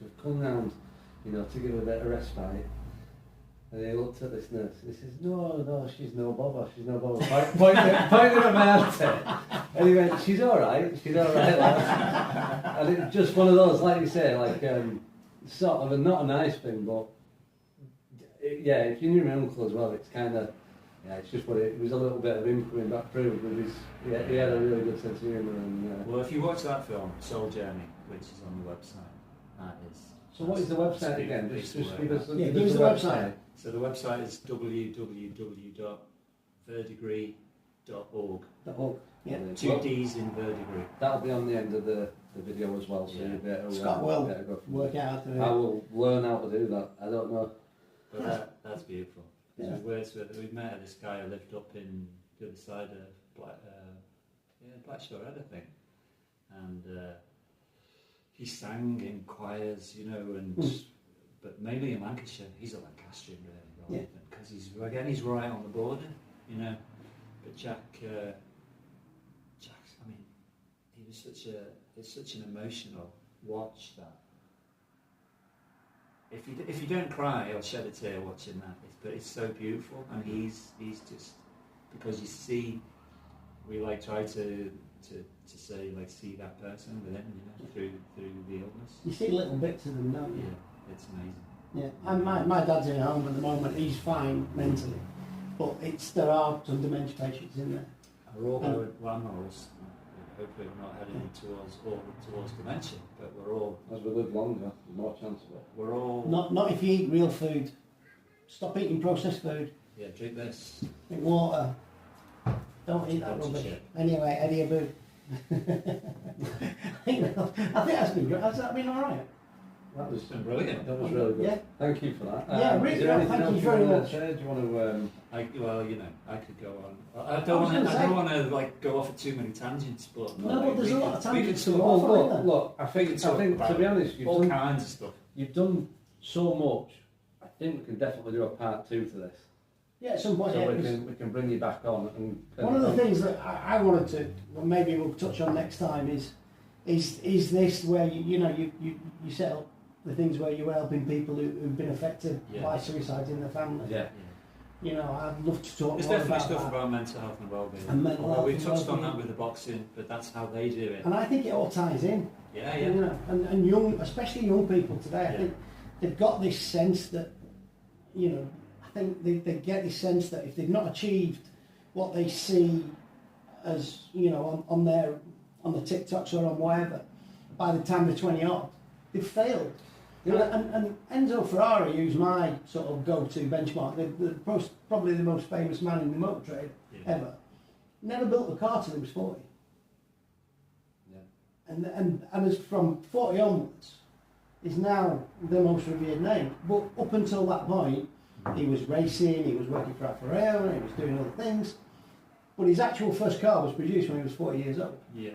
we've come round, you know, to give a bit of respite. And he looked at this nurse, and he says, no, she's no bother, pointing at my auntie. And he went, she's alright, lad. And it's just one of those, like you say, like, sort of not a nice thing, but, yeah, if you knew my uncle as well, it's kind of, yeah, it's just what it was, a little bit of him coming back through with his, he had a really good sense of humour. And well, if you watch that film, Soul Journey, which is on the website, that is... So what is the website again? Just give us give us the website. So the website is www.verdegree.org. Yeah. 2 D's in Verdegree. That'll be on the end of the video as well, so Yeah. you better Scott will go work out. I will learn how to do that. I don't know. But that's beautiful. Yeah. We've met this guy who lived up in the other side of Blackshore Head, I think. And he sang in choirs, you know, but mainly in Lancashire. He's a Lancastrian, really, because he's right on the border, you know. But Jack, I mean, he was such an emotional watch that. If you don't cry or shed a tear watching that, but it's so beautiful, and he's just, because you see, we like try to say, like, see that person within, you know, through the illness. You see little bits of them, don't you? Yeah, it's amazing. Yeah, and my dad's in home at the moment. He's fine mentally, but there are some dementia patients in there. We're all going, well, I'm not always, hopefully we're not heading towards dementia, but we're all... As we live longer, there's more chance of it. We're all... Not if you eat real food. Stop eating processed food. Yeah, drink this. Drink water. Don't eat that Lots of rubbish. shit. Anyway, Eddie Aboo. I think that's been good. Has that been alright? That was Brilliant. That was really good. Yeah. Thank you for that. Yeah, really is there good. anything Thank else you very want much. to say? Do you want to? Well, you know, I could go on. I was don't gonna want to like go off at too many tangents, but No, but there's a lot of tangents to talk go about off. Look, look, I think to be honest, all kinds of stuff. you've done so much. I think we can definitely do a part 2 to this. Yeah, at some point. So Yeah, we can bring you back on. And one of the things that I wanted to, well, maybe we'll touch on next time is this where you set up the things where you were helping people who've been affected by suicides in their family. Yeah. You know, I'd love to talk There's more definitely about stuff that. about mental health and well-being. And mental Although health we and touched on well-being. that with the boxing, but that's how they do it. And I think it all ties in. Yeah, You know, and young, especially young people today, I Yeah. think they've got this sense that you know, I think they get this sense that if they've not achieved what they see as, you know, on the TikToks or on whatever, by the time they're 20 odd, they've failed. Yeah. And Enzo Ferrari, who's my sort of go-to benchmark, probably the most famous man in the motor trade ever, never built a car till he was 40. Yeah. And as from 40 onwards, is now the most revered name. But up until that point, he was racing, he was working for Alfa Romeo, he was doing other things. But his actual first car was produced when he was 40 years old. Yeah.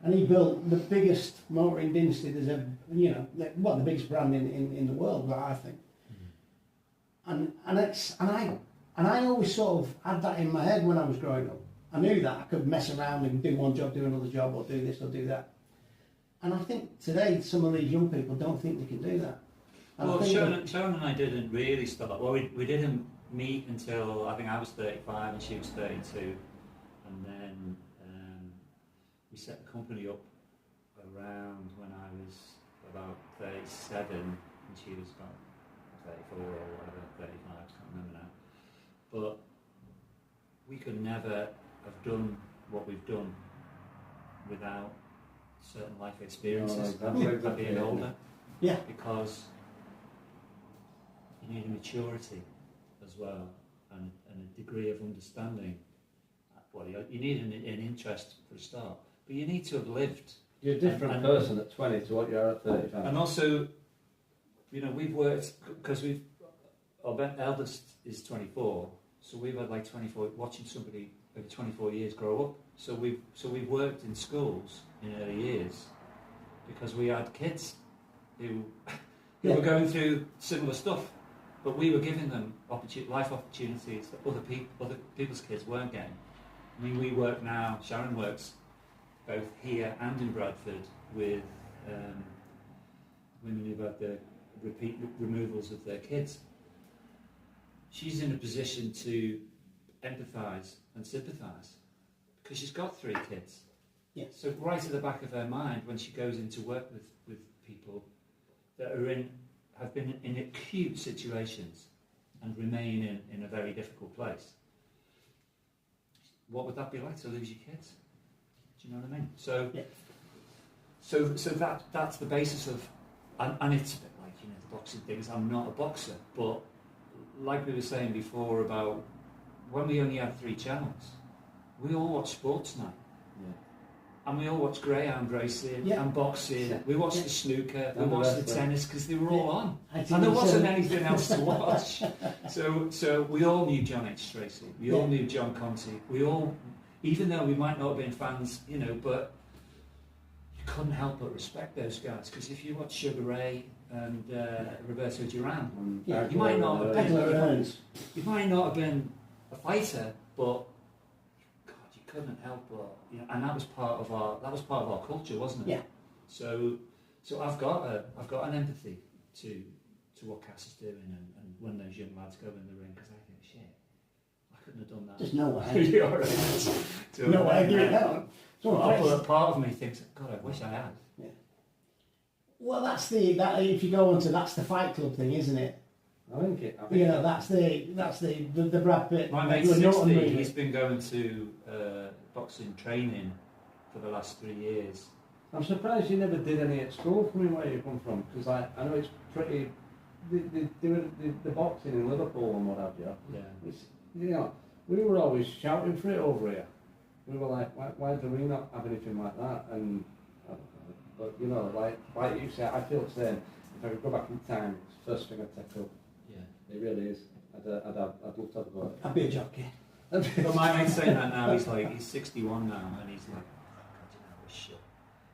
And he built the biggest motoring dynasty there's ever, you know, the biggest brand in the world, I think. Mm-hmm. And I always sort of had that in my head when I was growing up. I knew that I could mess around and do one job, do another job, or do this or do that. And I think today some of these young people don't think they can do that. And well, Sharon and I didn't really start. Well, we didn't meet until I think I was 35 and she was 32, and then we set the company up around when I was about 37 and she was about 34 or whatever, 35, I can't remember now. But we could never have done what we've done without certain life experiences and being older. Yeah. Because you need a maturity as well and a degree of understanding. Well, you need an interest for a start, but you need to have lived. You're a different person at 20 to what you are at 35. And also, you know, we've worked, because our eldest is 24, so we've had like 24, watching somebody over 24 years grow up. So we've worked in schools in early years because we had kids who were going through similar stuff, but we were giving them life opportunities that other people's kids weren't getting. I mean, we work now, Sharon works both here and in Bradford with women who've had the repeat removals of their kids. She's in a position to empathise and sympathise because she's got 3 kids. Yeah. So right at the back of her mind, when she goes into work with people that have been in acute situations and remain in a very difficult place, what would that be like to lose your kids? Do you know what I mean? So, so that's the basis of, and it's a bit like, you know, the boxing things. I'm not a boxer, but like we were saying before about when we only had 3 channels, we all watched sports night. Yeah. And we all watched greyhound racing and boxing. Yeah. We watched the snooker, we And watched the the tennis because they were all on. And And there wasn't anything else to watch. So we all knew John H. Tracy, we all knew John Conti, we all, even though we might not have been fans, you know, but you couldn't help but respect those guys because if you watch Sugar Ray and Roberto Duran, you might not have been a fighter, but couldn't help but, you know, and that was part of our culture, wasn't it? Yeah. So I've got an empathy to what Cass is doing and when those young lads go in the ring because I think shit, I couldn't have done that. There's no way. You're right. No way. Do it now. But part of me thinks, God, I wish I had. Yeah. Well, that's if you go on to that's the Fight Club thing, isn't it? I think you know, that's the Brad Pitt. My mate's 60. He's been going to boxing training for the last 3 years. I'm surprised you never did any at school from where you come from, because I know it's pretty. The boxing in Liverpool and what have you. Yeah. It's, you know, we were always shouting for it over here. We were like, why do we not have anything like that? And but you know, like you said, I feel the same. If I could go back in time, it's the first thing I'd take up. Yeah, it really is. I'd love to have a go. I'd be a jockey. But my mate's saying that now. He's 61 now, and he's like, oh, God, you know, this shit.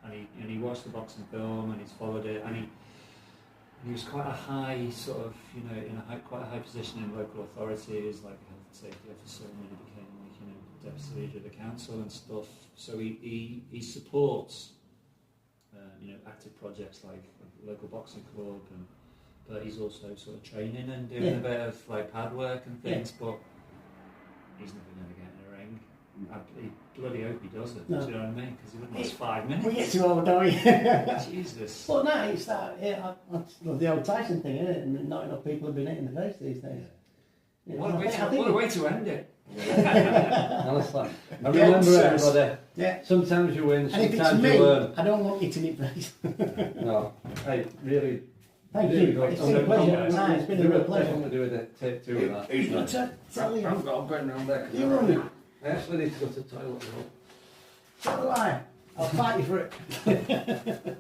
And he watched the boxing film, and he's followed it, and he was quite a high sort of, you know, quite a high position in local authorities, like health and safety officer, and then he became like, you know, deputy leader of the council and stuff. So he supports, you know, active projects like local boxing club, but he's also sort of training and doing a bit of like pad work and things, but he's never going to get in a ring. I bloody hope he doesn't. No. Do you know what I mean? Because he wouldn't last 5 minutes. We get too old, don't we? Jesus. Well, no, it's that. Yeah, that's the old Tyson thing, isn't it? And not enough people have been hit in the face these days. You know, What a way to end it. Honestly, I remember everybody. Yeah. Sometimes you win, And if it's sometimes me, you learn. I don't want you to meet face. No, hey, really. Thank really you. good. It's been a pleasure. No, it's been a real pleasure. Definitely do a take 2 of that. Who's going to tell you? I've got a pen round there. You're running. I actually need to go to the toilet now. So do I. I'll fight you for it.